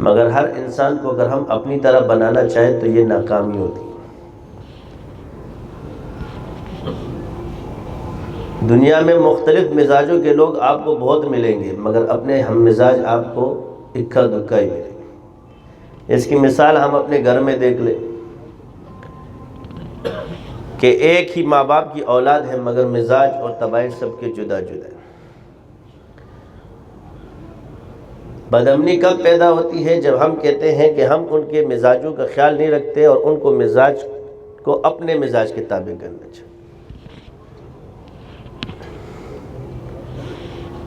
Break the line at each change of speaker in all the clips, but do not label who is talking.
مگر ہر انسان کو اگر ہم اپنی طرح بنانا چاہیں تو یہ ناکامی ہوتی ہے۔ دنیا میں مختلف مزاجوں کے لوگ آپ کو بہت ملیں گے، مگر اپنے ہم مزاج آپ کو اکا دکا ہی ملیں گے۔ اس کی مثال ہم اپنے گھر میں دیکھ لیں کہ ایک ہی ماں باپ کی اولاد ہے، مگر مزاج اور طبائع سب کے جدا جدا ہے۔ بدامنی کب پیدا ہوتی ہے؟ جب ہم کہتے ہیں کہ ہم ان کے مزاجوں کا خیال نہیں رکھتے اور ان کو مزاج کو اپنے مزاج کے تابع کرنا چاہتے۔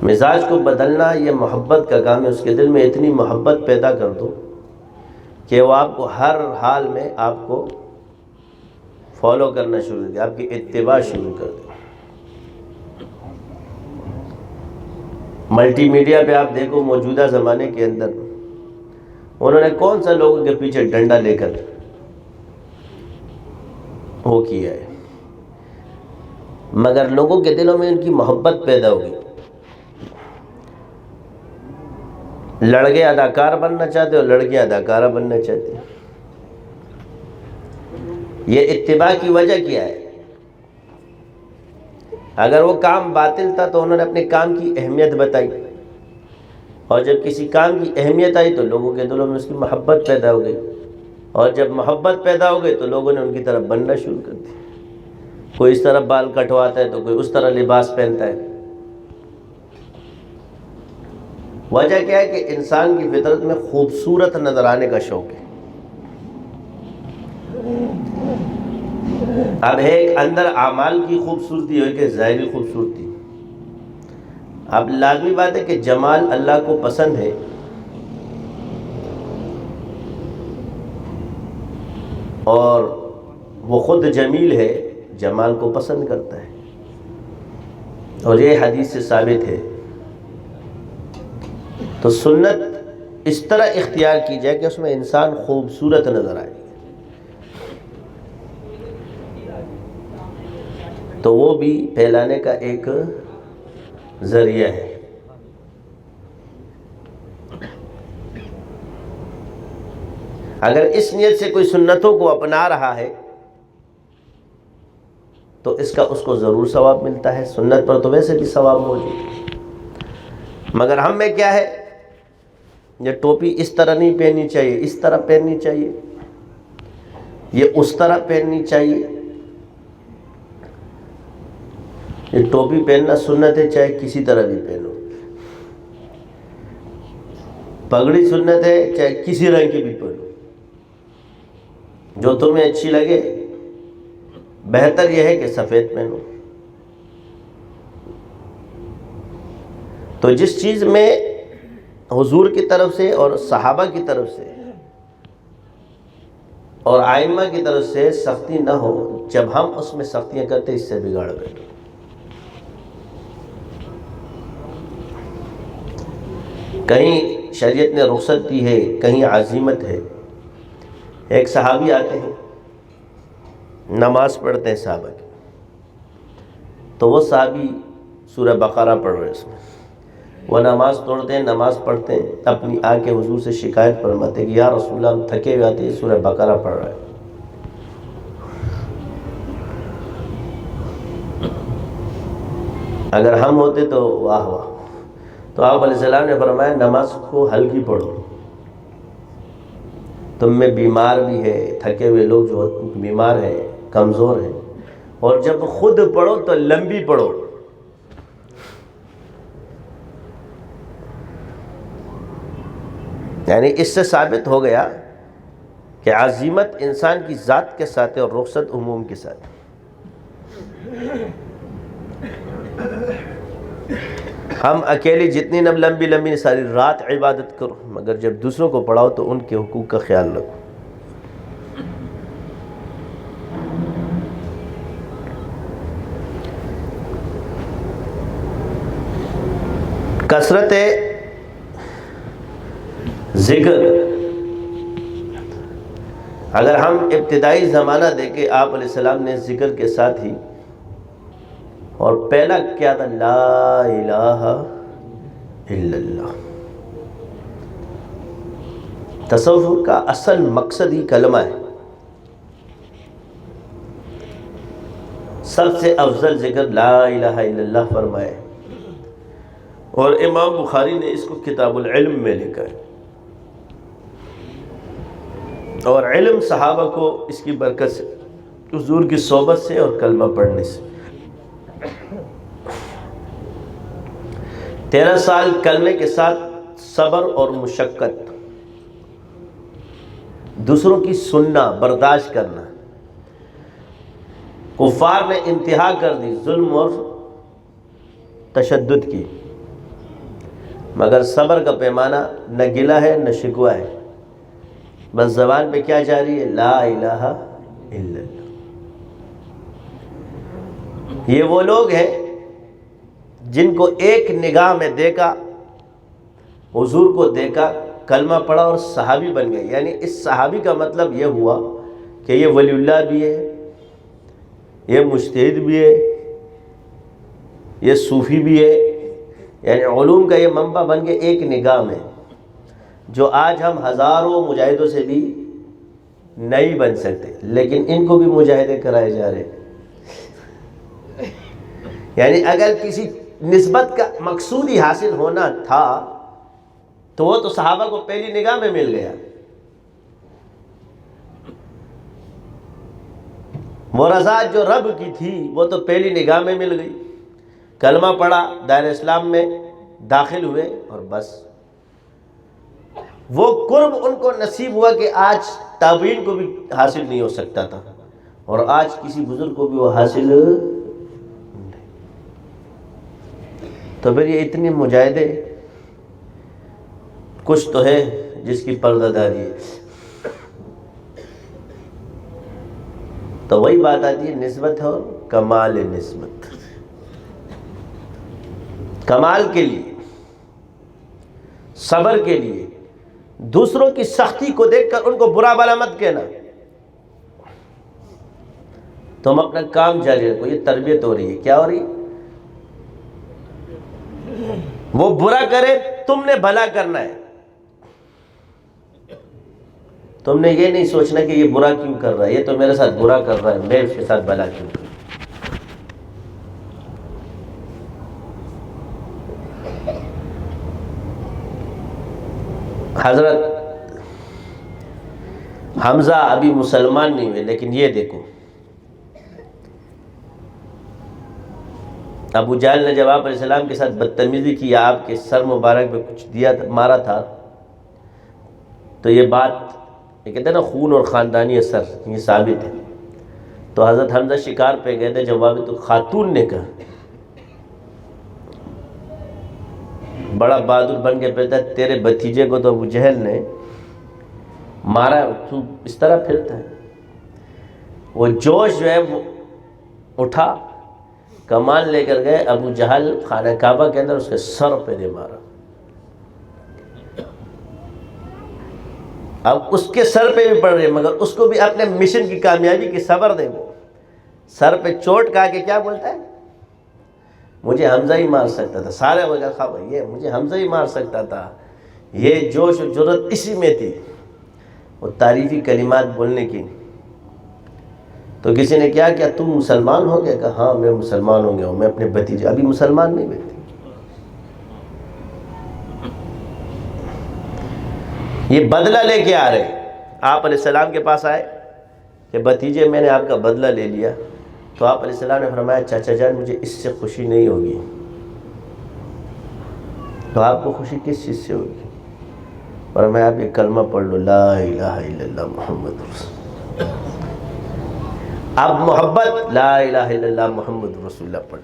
مزاج کو بدلنا یہ محبت کا کام ہے۔ اس کے دل میں اتنی محبت پیدا کر دو کہ وہ آپ کو ہر حال میں آپ کو فالو کرنا شروع کر دے، آپ کی اتباع شروع کر دے۔ ملٹی میڈیا پہ آپ دیکھو، موجودہ زمانے کے اندر انہوں نے کون سا لوگوں کے پیچھے ڈنڈا لے کر وہ کیا ہے، مگر لوگوں کے دلوں میں ان کی محبت پیدا ہوگی۔ لڑکے اداکار بننا چاہتے اور لڑکیاں اداکارہ بننا چاہتی ہیں۔ یہ اتباع کی وجہ کیا ہے؟ اگر وہ کام باطل تھا تو انہوں نے اپنے کام کی اہمیت بتائی، اور جب کسی کام کی اہمیت آئی تو لوگوں کے دلوں میں اس کی محبت پیدا ہو گئی، اور جب محبت پیدا ہو گئی تو لوگوں نے ان کی طرف بننا شروع کر دی۔ کوئی اس طرح بال کٹواتا ہے تو کوئی اس طرح لباس پہنتا ہے۔ وجہ کیا ہے کہ انسان کی فطرت میں خوبصورت نظر آنے کا شوق ہے۔ اب ہے ایک اندر اعمال کی خوبصورتی ہے کہ ظاہری خوبصورتی۔ اب لازمی بات ہے کہ جمال اللہ کو پسند ہے، اور وہ خود جمیل ہے، جمال کو پسند کرتا ہے، اور یہ حدیث سے ثابت ہے۔ تو سنت اس طرح اختیار کی جائے کہ اس میں انسان خوبصورت نظر آئے، تو وہ بھی پھیلانے کا ایک ذریعہ ہے۔ اگر اس نیت سے کوئی سنتوں کو اپنا رہا ہے تو اس کو ضرور ثواب ملتا ہے، سنت پر تو ویسے بھی ثواب موجود ہے۔ مگر ہم میں کیا ہے، یہ ٹوپی اس طرح نہیں پہننی چاہیے، اس طرح پہننی چاہیے، یہ اس طرح پہننی چاہیے۔ یہ ٹوپی پہننا سنت ہے، چاہے کسی طرح بھی پہنو۔ پگڑی سنت ہے، چاہے کسی رنگ کی بھی پہنو، جو تمہیں اچھی لگے۔ بہتر یہ ہے کہ سفید پہنو۔ تو جس چیز میں حضور کی طرف سے اور صحابہ کی طرف سے اور ائمہ کی طرف سے سختی نہ ہو، جب ہم اس میں سختیاں کرتے اس سے بگاڑ بیٹھے۔ کہیں شریعت نے رخصت دی ہے، کہیں عزیمت ہے۔ ایک صحابی آتے ہیں، نماز پڑھتے ہیں صحابہ کی، تو وہ صحابی سورہ بقرہ پڑھ رہے ہیں، اس میں وہ نماز توڑتے ہیں، نماز پڑھتے ہیں، اپنی آ کے حضور سے شکایت فرماتے ہیں کہ یا رسول اللہ ہم تھکے ہوئے آتے ہیں، سورہ بقرہ پڑھ رہے ہیں۔ اگر ہم ہوتے تو واہ واہ۔ تو آپ علیہ السلام نے فرمایا نماز کو ہلکی پڑھو، تم میں بیمار بھی ہے، تھکے ہوئے لوگ جو بیمار ہیں، کمزور ہیں، اور جب خود پڑھو تو لمبی پڑھو۔ یعنی اس سے ثابت ہو گیا کہ عزیمت انسان کی ذات کے ساتھ ہے اور رخصت عموم کے ساتھ۔ ہم اکیلی جتنی لمبی ساری رات عبادت کرو، مگر جب دوسروں کو پڑھاؤ تو ان کے حقوق کا خیال رکھو۔ کثرت ذکر، اگر ہم ابتدائی زمانہ دیکھیں، آپ علیہ السلام نے ذکر کے ساتھ ہی، اور پہلا کیا تھا؟ لا الہ الا اللہ۔ تصوف کا اصل مقصد ہی کلمہ ہے. سب سے افضل ذکر لا الہ الا اللہ فرمائے، اور امام بخاری نے اس کو کتاب العلم میں لکھا ہے. اور علم صحابہ کو اس کی برکت سے، حضور کی صحبت سے اور کلمہ پڑھنے سے. 13 سال کلمے کے ساتھ صبر اور مشقت، دوسروں کی سننا، برداشت کرنا. کفار نے انتہا کر دی ظلم اور تشدد کی، مگر صبر کا پیمانہ نہ گلا ہے نہ شکوہ ہے، بس زبان پہ کیا جاری ہے؟ لا الہ الا اللہ. یہ وہ لوگ ہیں جن کو ایک نگاہ میں دیکھا، حضور کو دیکھا، کلمہ پڑھا اور صحابی بن گئے. یعنی اس صحابی کا مطلب یہ ہوا کہ یہ ولی اللہ بھی ہے، یہ مجتہد بھی ہے، یہ صوفی بھی ہے. یعنی علوم کا یہ منبع بن گئے ایک نگاہ میں، جو آج ہم ہزاروں مجاہدوں سے بھی نہیں بن سکتے، لیکن ان کو بھی مجاہدے کرائے جا رہے ہیں. یعنی اگر کسی نسبت کا مقصود ہی حاصل ہونا تھا تو وہ تو صحابہ کو پہلی نگاہ میں مل گیا. وہ رضا جو رب کی تھی وہ تو پہلی نگاہ میں مل گئی. کلمہ پڑھا، دائرہ اسلام میں داخل ہوئے، اور بس وہ قرب ان کو نصیب ہوا کہ آج تابعین کو بھی حاصل نہیں ہو سکتا تھا، اور آج کسی بزرگ کو بھی وہ حاصل نہیں. تو پھر یہ اتنے مجاہدے، کچھ تو ہے جس کی پردہ داری ہے. تو وہی بات آتی ہے نسبت اور کمال نسبت. کمال کے لیے، صبر کے لیے، دوسروں کی سختی کو دیکھ کر ان کو برا بھلا مت کہنا، تم اپنا کام جاری رکھو. یہ تربیت ہو رہی ہے. کیا ہو رہی ہے؟ وہ برا کرے، تم نے بھلا کرنا ہے. تم نے یہ نہیں سوچنا کہ یہ برا کیوں کر رہا ہے، یہ تو میرے ساتھ برا کر رہا ہے، میں اس کے ساتھ بھلا کیوں کروں. حضرت حمزہ ابھی مسلمان نہیں ہوئے، لیکن یہ دیکھو، ابو جہل نے جب آپ علیہ السلام کے ساتھ بدتمیزی کی یا آپ کے سر مبارک پہ کچھ دیا مارا تھا، تو یہ بات، یہ کہتے ہیں نا خون اور خاندانی اثر، یہ ثابت ہے. تو حضرت حمزہ شکار پہ گئے تھے، جواب تو خاتون نے کہا، بڑا بہادر بن کے کہتا ہے تیرے بھتیجے کو تو ابو جہل نے مارا، تو اس طرح پھرتا ہے. وہ جوش جو ہے وہ اٹھا، کمان لے کر گئے، ابو جہل خانہ کعبہ کے اندر اس کے سر پہ دے مارا. اب اس کے سر پہ بھی پڑ رہے، مگر اس کو بھی اپنے مشن کی کامیابی کی صبر دے. وہ سر پہ چوٹ کھا کے کیا بولتا ہے؟ مجھے حمزہ ہی مار سکتا تھا. سارے وجہ خواب یہ مجھے حمزہ ہی مار سکتا تھا. یہ جوش و جرت اسی میں تھی، وہ تعریفی کلمات بولنے کی. تو کسی نے کیا تم مسلمان ہو گیا؟ کہا ہاں میں مسلمان ہو گیا ہوں، میں اپنے بھتیجے ابھی مسلمان نہیں ہوئے تھے. یہ بدلہ لے کے آ رہے. آپ علیہ السلام کے پاس آئے کہ بھتیجے میں نے آپ کا بدلہ لے لیا. تو آپ علیہ السلام نے فرمایا چاچا جان مجھے اس سے خوشی نہیں ہوگی. تو آپ کو خوشی کس چیز سے ہوگی؟ فرمایا آپ یہ کلمہ پڑھ لو، لا الہ الا اللہ محمد رسول اللہ. اب محبت لا الہ الا اللہ محمد رسول اللہ پڑھ.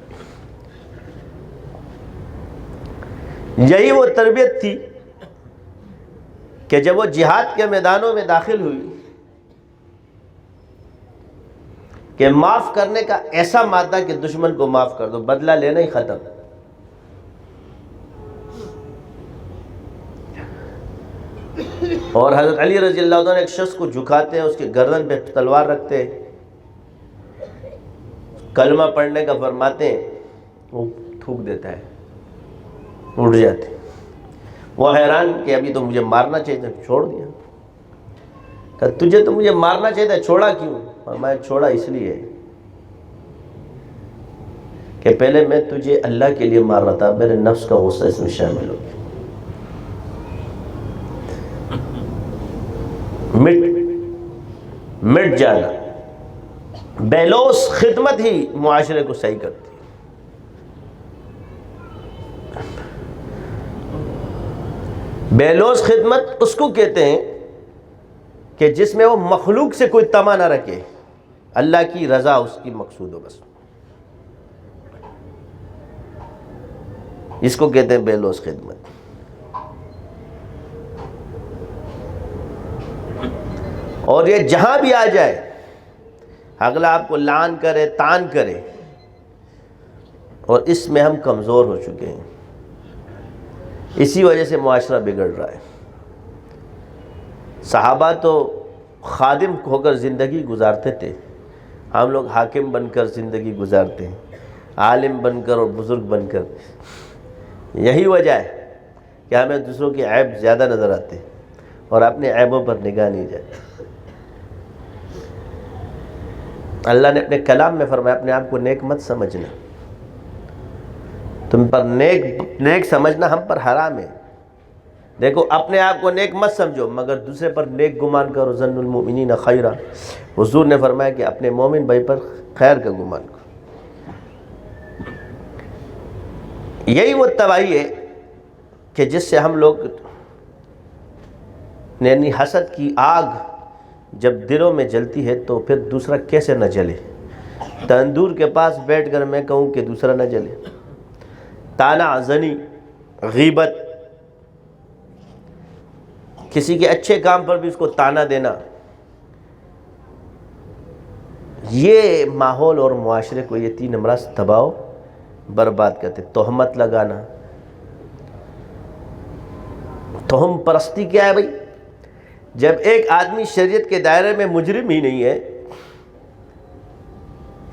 یہی وہ تربیت تھی کہ جب وہ جہاد کے میدانوں میں داخل ہوئی کہ معاف کرنے کا ایسا مادہ کہ دشمن کو معاف کر دو، بدلہ لینا ہی ختم. اور حضرت علی رضی اللہ عنہ ایک شخص کو جھکاتے ہیں، اس کے گردن پہ تلوار رکھتے ہیں، کلمہ پڑھنے کا فرماتے ہیں، وہ تھوک دیتا ہے، اٹھ جاتے. وہ حیران کہ ابھی تو مجھے مارنا چاہیے تھا، چھوڑ دیا. کہ تجھے تو مجھے مارنا چاہیے تھا، چھوڑا کیوں؟ فرمایا چھوڑا اس لیے کہ پہلے میں تجھے اللہ کے لیے مار رہا تھا، میرے نفس کا غصہ اس میں شامل ہو گیا۔ مٹ جانا، بیلوس خدمت ہی معاشرے کو صحیح کرتی ہے۔ بیلوس خدمت اس کو کہتے ہیں کہ جس میں وہ مخلوق سے کوئی طمع نہ رکھے، اللہ کی رضا اس کی مقصود ہو بس، اس کو کہتے ہیں بیلوس خدمت۔ اور یہ جہاں بھی آ جائے، اگلا آپ کو لعن کرے، طعن کرے، اور اس میں ہم کمزور ہو چکے ہیں، اسی وجہ سے معاشرہ بگڑ رہا ہے۔ صحابہ تو خادم ہو کر زندگی گزارتے تھے، ہم لوگ حاکم بن کر زندگی گزارتے ہیں، عالم بن کر اور بزرگ بن کر۔ یہی وجہ ہے کہ ہمیں دوسروں کے عیب زیادہ نظر آتے ہیں اور اپنے عیبوں پر نگاہ نہیں جاتی۔ اللہ نے اپنے کلام میں فرمایا اپنے آپ کو نیک مت سمجھنا، تم پر نیک سمجھنا ہم پر حرام ہے۔ دیکھو اپنے آپ کو نیک مت سمجھو مگر دوسرے پر نیک گمان کرو، ظن المؤمنین خیرا، حضور نے فرمایا کہ اپنے مومن بھائی پر خیر کا گمان کرو۔ یہی وہ تباہی ہے کہ جس سے ہم لوگ، یعنی حسد کی آگ جب دلوں میں جلتی ہے تو پھر دوسرا کیسے نہ جلے؟ تندور کے پاس بیٹھ کر میں کہوں کہ دوسرا نہ جلے، طعنہ زنی، غیبت، کسی کے اچھے کام پر بھی اس کو طعنہ دینا، یہ ماحول اور معاشرے کو یہ تین امراض تباہ و برباد کرتے۔ تہمت لگانا، تہم پرستی کیا ہے بھائی؟ جب ایک آدمی شریعت کے دائرے میں مجرم ہی نہیں ہے،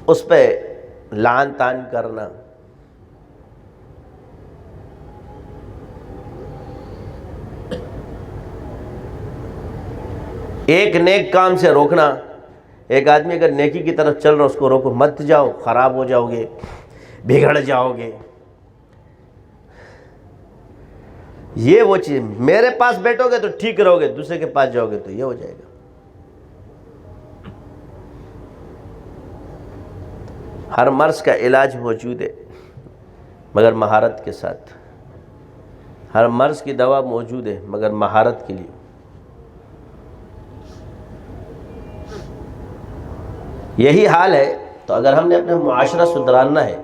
اس پہ لعن طعن کرنا، ایک نیک کام سے روکنا۔ ایک آدمی اگر نیکی کی طرف چل رہا اس کو روکو، مت جاؤ، خراب ہو جاؤ گے، بگڑ جاؤ گے۔ یہ وہ چیز، میرے پاس بیٹھو گے تو ٹھیک رہو گے، دوسرے کے پاس جاؤ گے تو یہ ہو جائے گا۔ ہر مرض کا علاج موجود ہے مگر مہارت کے ساتھ، ہر مرض کی دوا موجود ہے مگر مہارت کے لیے۔ یہی حال ہے، تو اگر ہم نے اپنا معاشرہ سدھارنا ہے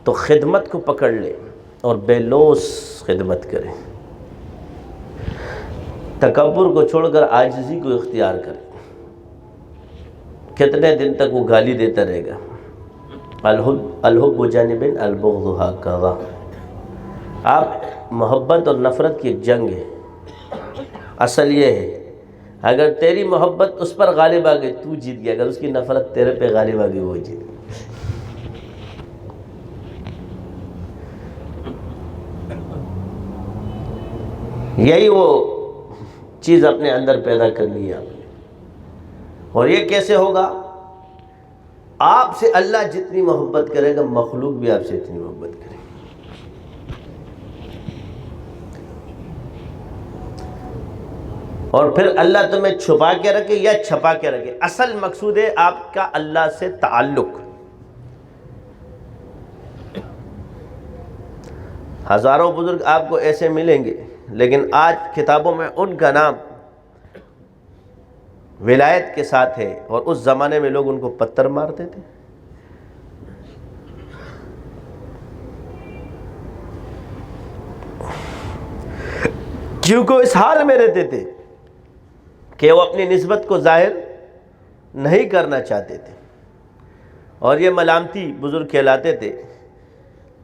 تو خدمت کو پکڑ لے اور بے لوث خدمت کرے، تکبر کو چھوڑ کر عاجزی کو اختیار کرے۔ کتنے دن تک وہ گالی دیتا رہے گا؟ الحب جانب البغض ہکذا۔ آپ محبت اور نفرت کی ایک جنگ ہے، اصل یہ ہے اگر تیری محبت اس پر غالب آ گئی تو جیت گیا، اگر اس کی نفرت تیرے پہ غالب آ گئی وہ جیت گیا۔ یہی وہ چیز اپنے اندر پیدا کرنی ہے آپ نے۔ اور یہ کیسے ہوگا؟ آپ سے اللہ جتنی محبت کرے گا مخلوق بھی آپ سے اتنی محبت کرے گا۔ اور پھر اللہ تمہیں چھپا کے رکھے یا چھپا کے رکھے، اصل مقصود ہے آپ کا اللہ سے تعلق۔ ہزاروں بزرگ آپ کو ایسے ملیں گے، لیکن آج کتابوں میں ان کا نام ولایت کے ساتھ ہے، اور اس زمانے میں لوگ ان کو پتھر مارتے تھے۔ کیونکہ اس حال میں رہتے تھے کہ وہ اپنی نسبت کو ظاہر نہیں کرنا چاہتے تھے، اور یہ ملامتی بزرگ کہلاتے تھے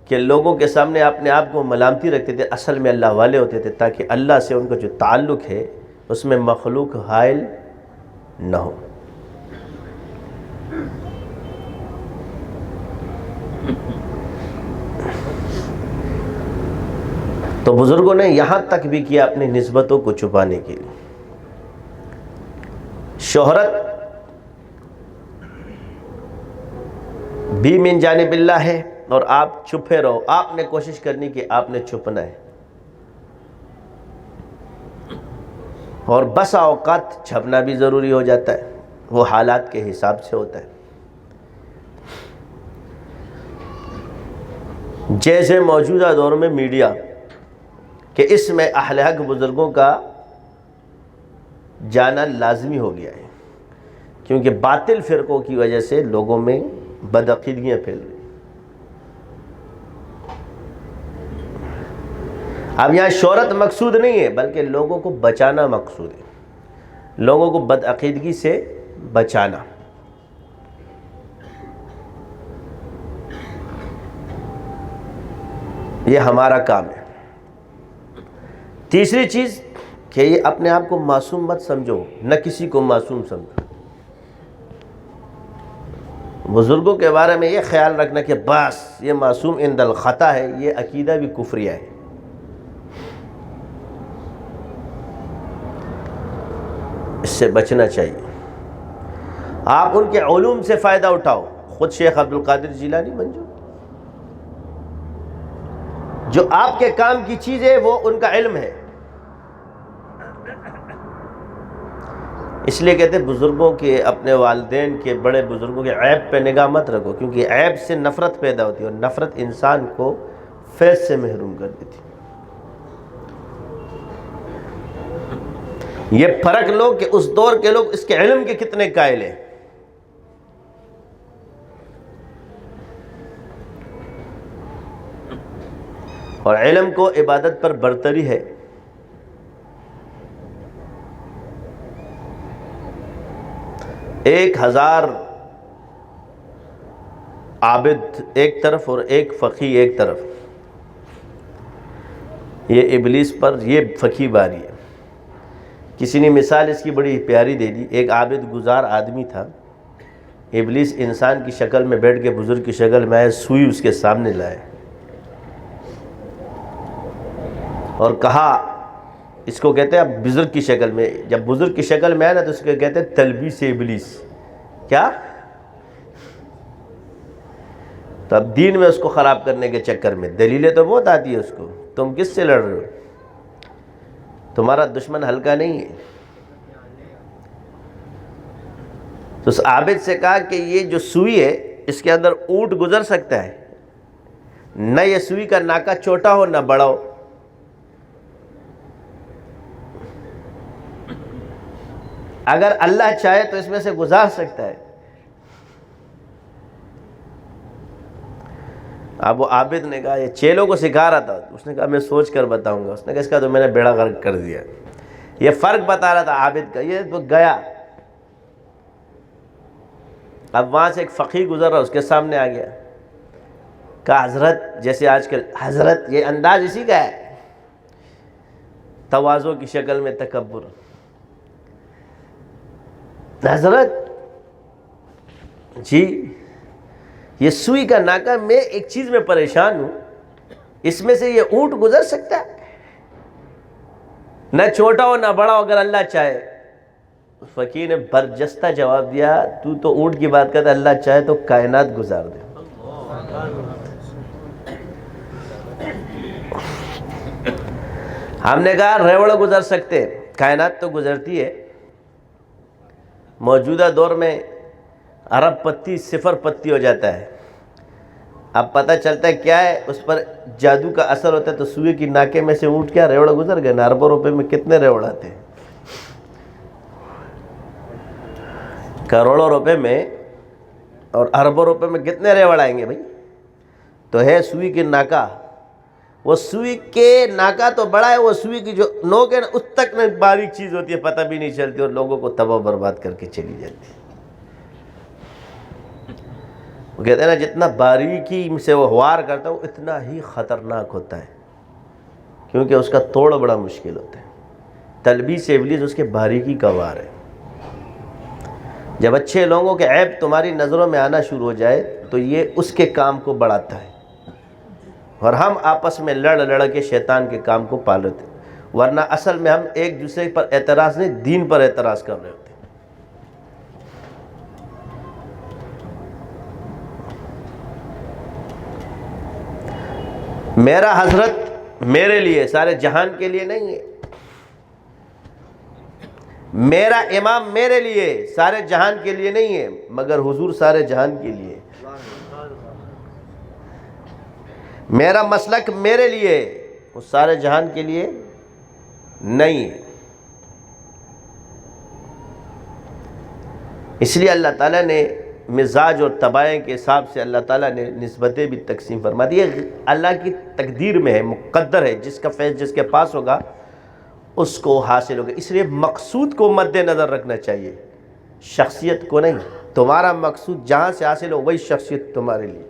کہ لوگوں کے سامنے اپنے آپ کو ملامتی رکھتے تھے، اصل میں اللہ والے ہوتے تھے، تاکہ اللہ سے ان کا جو تعلق ہے اس میں مخلوق حائل نہ ہو۔ تو بزرگوں نے یہاں تک بھی کیا اپنی نسبتوں کو چھپانے کے لیے۔ شہرت بھی من جانب اللہ ہے، اور آپ چھپے رہو، آپ نے کوشش کرنی کہ آپ نے چھپنا ہے، اور بسا اوقات چھپنا بھی ضروری ہو جاتا ہے، وہ حالات کے حساب سے ہوتا ہے۔ جیسے موجودہ دور میں میڈیا کہ اس میں اہل حق بزرگوں کا جانا لازمی ہو گیا ہے، کیونکہ باطل فرقوں کی وجہ سے لوگوں میں بدعقیدگیاں پھیل رہی ہیں۔ اب یہاں شہرت مقصود نہیں ہے، بلکہ لوگوں کو بچانا مقصود ہے، لوگوں کو بدعقیدگی سے بچانا۔ یہ ہمارا کام ہے۔ تیسری چیز کہ یہ اپنے آپ کو معصوم مت سمجھو، نہ کسی کو معصوم سمجھو۔ بزرگوں کے بارے میں یہ خیال رکھنا کہ بس یہ معصوم عند الخطا ہے، یہ عقیدہ بھی کفریہ ہے۔ اس سے بچنا چاہیے۔ آپ ان کے علوم سے فائدہ اٹھاؤ، خود شیخ عبد القادر جیلانی بن جاؤ، جو آپ کے کام کی چیز ہے وہ ان کا علم ہے۔ اس لیے کہتے ہیں بزرگوں کے، اپنے والدین کے، بڑے بزرگوں کے عیب پہ نگاہ مت رکھو، کیونکہ عیب سے نفرت پیدا ہوتی ہے، اور نفرت انسان کو فیض سے محروم کر دیتی ہے۔ یہ فرق لو کہ اس دور کے لوگ اس کے علم کے کتنے قائل ہیں۔ اور علم کو عبادت پر برتری ہے۔ ایک 1000 عابد ایک طرف اور ایک فقیہ ایک طرف، یہ ابلیس پر یہ فقیہ باری ہے۔ کسی نے مثال اس کی بڑی پیاری دے دی۔ ایک عابد گزار آدمی تھا، ابلیس انسان کی شکل میں بیٹھ کے بزرگ کی شکل میں آئے، سوئی اس کے سامنے لائے اور کہا، اس کو کہتے ہیں بزرگ کی شکل میں، جب بزرگ کی شکل میں آئے نا تو اس کو کہتے ہیں تلبیس ابلیس۔ کیا؟ تو اب دین میں اس کو خراب کرنے کے چکر میں دلیلیں تو بہت آتی ہے اس کو، تم کس سے لڑ رہے ہو؟ تمہارا دشمن ہلکا نہیں ہے۔ تو اس عابد سے کہا کہ یہ جو سوئی ہے اس کے اندر اونٹ گزر سکتا ہے، نہ یہ سوئی کا ناکا چھوٹا ہو نہ بڑا ہو۔ اگر اللہ چاہے تو اس میں سے گزار سکتا ہے۔ اب وہ عابد نے کہا، یہ چیلوں کو سکھا رہا تھا، اس نے کہا میں سوچ کر بتاؤں گا۔ اس نے کہا اس کا تو میں نے بیڑا غرق کر دیا۔ یہ فرق بتا رہا تھا عابد کا، یہ تو گیا۔ اب وہاں سے ایک فقیر گزر رہا، اس کے سامنے آ گیا، کہا حضرت، جیسے آج کل حضرت، یہ انداز اسی کا ہے، تواضع کی شکل میں تکبر۔ حضرت جی یہ سوئی کا ناکا، میں ایک چیز میں پریشان ہوں، اس میں سے یہ اونٹ گزر سکتا ہے، نہ چھوٹا ہو نہ بڑا ہو، اگر اللہ چاہے۔ فقیر نے برجستہ جواب دیا، تو تو اونٹ کی بات کرتا، اللہ چاہے تو کائنات گزار دے۔ ہم نے کہا ریوڑ گزر سکتے، کائنات تو گزرتی ہے۔ موجودہ دور میں ارب پتی 0 پتی ہو جاتا ہے۔ اب پتہ چلتا ہے کیا ہے، اس پر جادو کا اثر ہوتا ہے، تو سوئے کی ناکے میں سے اونٹ کیا ریوڑ گزر گئے نا۔ اربوں روپے میں کتنے ریوڑ آتے ہیں، کروڑوں روپے میں اور اربوں روپے میں کتنے ریوڑ آئیں گے بھائی؟ تو ہے سوئی کی ناکا، وہ سوئی کے ناکا تو بڑا ہے، وہ سوئی کی جو نوک ہے نا، اس تک میں باریک چیز ہوتی ہے، پتہ بھی نہیں چلتی، اور لوگوں کو تباہ برباد کر کے چلی جاتی ہے۔ وہ کہتے ہیں نا جتنا باریکی سے وہ وار کرتا ہے وہ اتنا ہی خطرناک ہوتا ہے، کیونکہ اس کا توڑ بڑا مشکل ہوتا ہے۔ تلبیس ابلیس اس کے باریکی کا وار ہے۔ جب اچھے لوگوں کے عیب تمہاری نظروں میں آنا شروع ہو جائے تو یہ اس کے کام کو بڑھاتا ہے، اور ہم آپس میں لڑ کے شیطان کے کام کو پالتے، ورنہ اصل میں ہم ایک دوسرے پر اعتراض نہیں، دین پر اعتراض کر رہے ہوتے ہیں۔ میرا حضرت میرے لیے سارے جہان کے لیے نہیں ہے، میرا امام میرے لیے سارے جہان کے لیے نہیں ہے، مگر حضور سارے جہان کے لیے۔ میرا مسلک میرے لیے، وہ سارے جہان کے لیے نہیں ہے۔ اس لیے اللہ تعالیٰ نے مزاج اور طبائع کے حساب سے اللہ تعالیٰ نے نسبتیں بھی تقسیم فرما دی۔ یہ اللہ کی تقدیر میں ہے، مقدر ہے، جس کا فیض جس کے پاس ہوگا اس کو حاصل ہوگا۔ اس لیے مقصود کو مد نظر رکھنا چاہیے، شخصیت کو نہیں۔ تمہارا مقصود جہاں سے حاصل ہو وہی شخصیت تمہارے لیے۔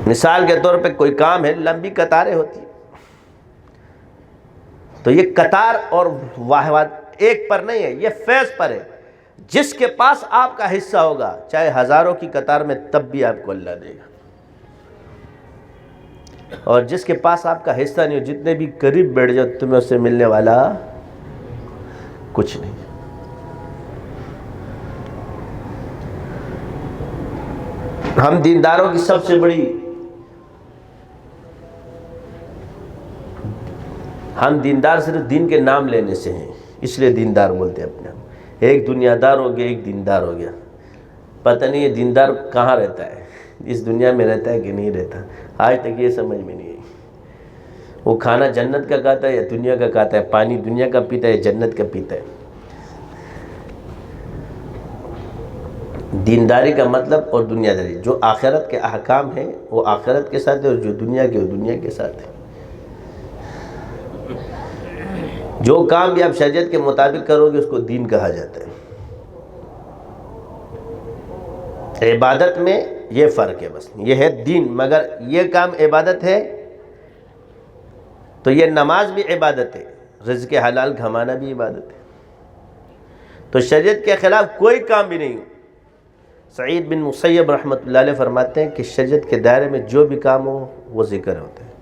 مثال کے طور پہ کوئی کام ہے، لمبی قطاریں ہوتی ہیں، تو یہ قطار اور واحد ایک پر نہیں ہے، یہ فیض پر ہے۔ جس کے پاس آپ کا حصہ ہوگا، چاہے ہزاروں کی قطار میں، تب بھی آپ کو اللہ دے گا، اور جس کے پاس آپ کا حصہ نہیں ہو، جتنے بھی قریب بیٹھ جاؤ، تمہیں اس سے ملنے والا کچھ نہیں۔ ہم دینداروں کی سب سے بڑی، ہم دیندار صرف دین کے نام لینے سے ہیں، اس لیے دیندار بولتے ہیں اپنے آپ۔ ایک دنیا دار ہو گیا، ایک دیندار ہو گیا، پتہ نہیں یہ دیندار کہاں رہتا ہے، اس دنیا میں رہتا ہے کہ نہیں رہتا، آج تک یہ سمجھ میں نہیں آئی۔ وہ کھانا جنت کا کھاتا ہے یا دنیا کا کھاتا ہے، پانی دنیا کا پیتا ہے یا جنت کا پیتا ہے۔ دینداری کا مطلب اور دنیا داری، جو آخرت کے احکام ہیں وہ آخرت کے ساتھ ہے، اور جو دنیا کے وہ دنیا کے ساتھ ہے۔ جو کام بھی آپ شریعت کے مطابق کرو گے اس کو دین کہا جاتا ہے۔ عبادت میں یہ فرق ہے، بس یہ ہے دین، مگر یہ کام عبادت ہے تو یہ نماز بھی عبادت ہے، رزق حلال کمانا بھی عبادت ہے، تو شریعت کے خلاف کوئی کام بھی نہیں۔ سعید بن مسیب رحمۃ اللہ علیہ فرماتے ہیں کہ شریعت کے دائرے میں جو بھی کام ہو وہ ذکر ہوتا ہے،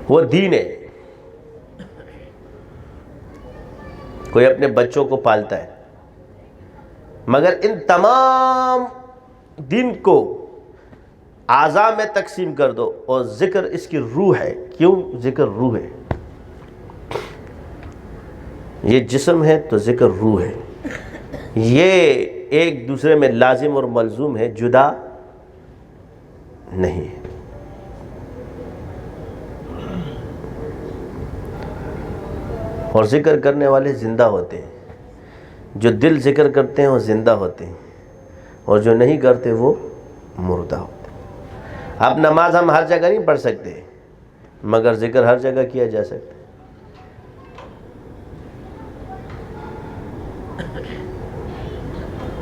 وہ دین ہے۔ کوئی اپنے بچوں کو پالتا ہے، مگر ان تمام دین کو اعضاء میں تقسیم کر دو، اور ذکر اس کی روح ہے۔ کیوں ذکر روح ہے؟ یہ جسم ہے تو ذکر روح ہے، یہ ایک دوسرے میں لازم اور ملزوم ہے، جدا نہیں ہے۔ اور ذکر کرنے والے زندہ ہوتے ہیں، جو دل ذکر کرتے ہیں وہ زندہ ہوتے ہیں، اور جو نہیں کرتے وہ مردہ ہوتے ہیں۔ اب نماز ہم ہر جگہ نہیں پڑھ سکتے، مگر ذکر ہر جگہ کیا جا سکتا ہے۔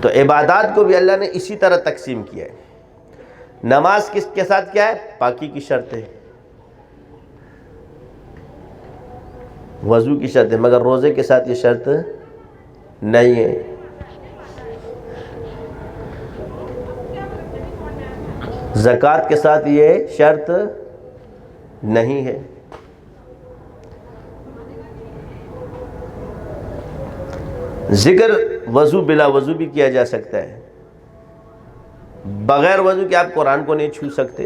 تو عبادات کو بھی اللہ نے اسی طرح تقسیم کیا ہے۔ نماز کس کے ساتھ کیا ہے؟ پاکی کی شرط ہے، وضو کی شرط ہے، مگر روزے کے ساتھ یہ شرط نہیں ہے۔ زکوٰۃ کے ساتھ یہ شرط نہیں ہے۔ ذکر وضو بلا وضو بھی کیا جا سکتا ہے، بغیر وضو کے آپ قرآن کو نہیں چھو سکتے۔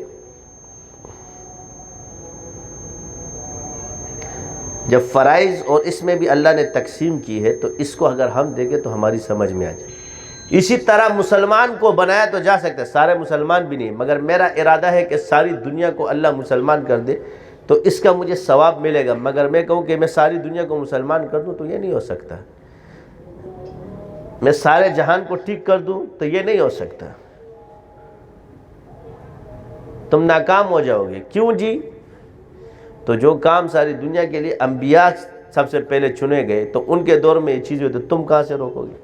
جب فرائض اور اس میں بھی اللہ نے تقسیم کی ہے تو اس کو اگر ہم دیکھیں تو ہماری سمجھ میں آ جائے۔ اسی طرح مسلمان کو بنایا تو جا سکتا ہے، سارے مسلمان بھی نہیں، مگر میرا ارادہ ہے کہ ساری دنیا کو اللہ مسلمان کر دے تو اس کا مجھے ثواب ملے گا، مگر میں کہوں کہ میں ساری دنیا کو مسلمان کر دوں تو یہ نہیں ہو سکتا۔ میں سارے جہان کو ٹھیک کر دوں تو یہ نہیں ہو سکتا، تم ناکام ہو جاؤ گے۔ کیوں جی؟ تو جو کام ساری دنیا کے لیے انبیاء سب سے پہلے چنے گئے تو ان کے دور میں یہ چیز ہوئی تو تم کہاں سے روکو گے؟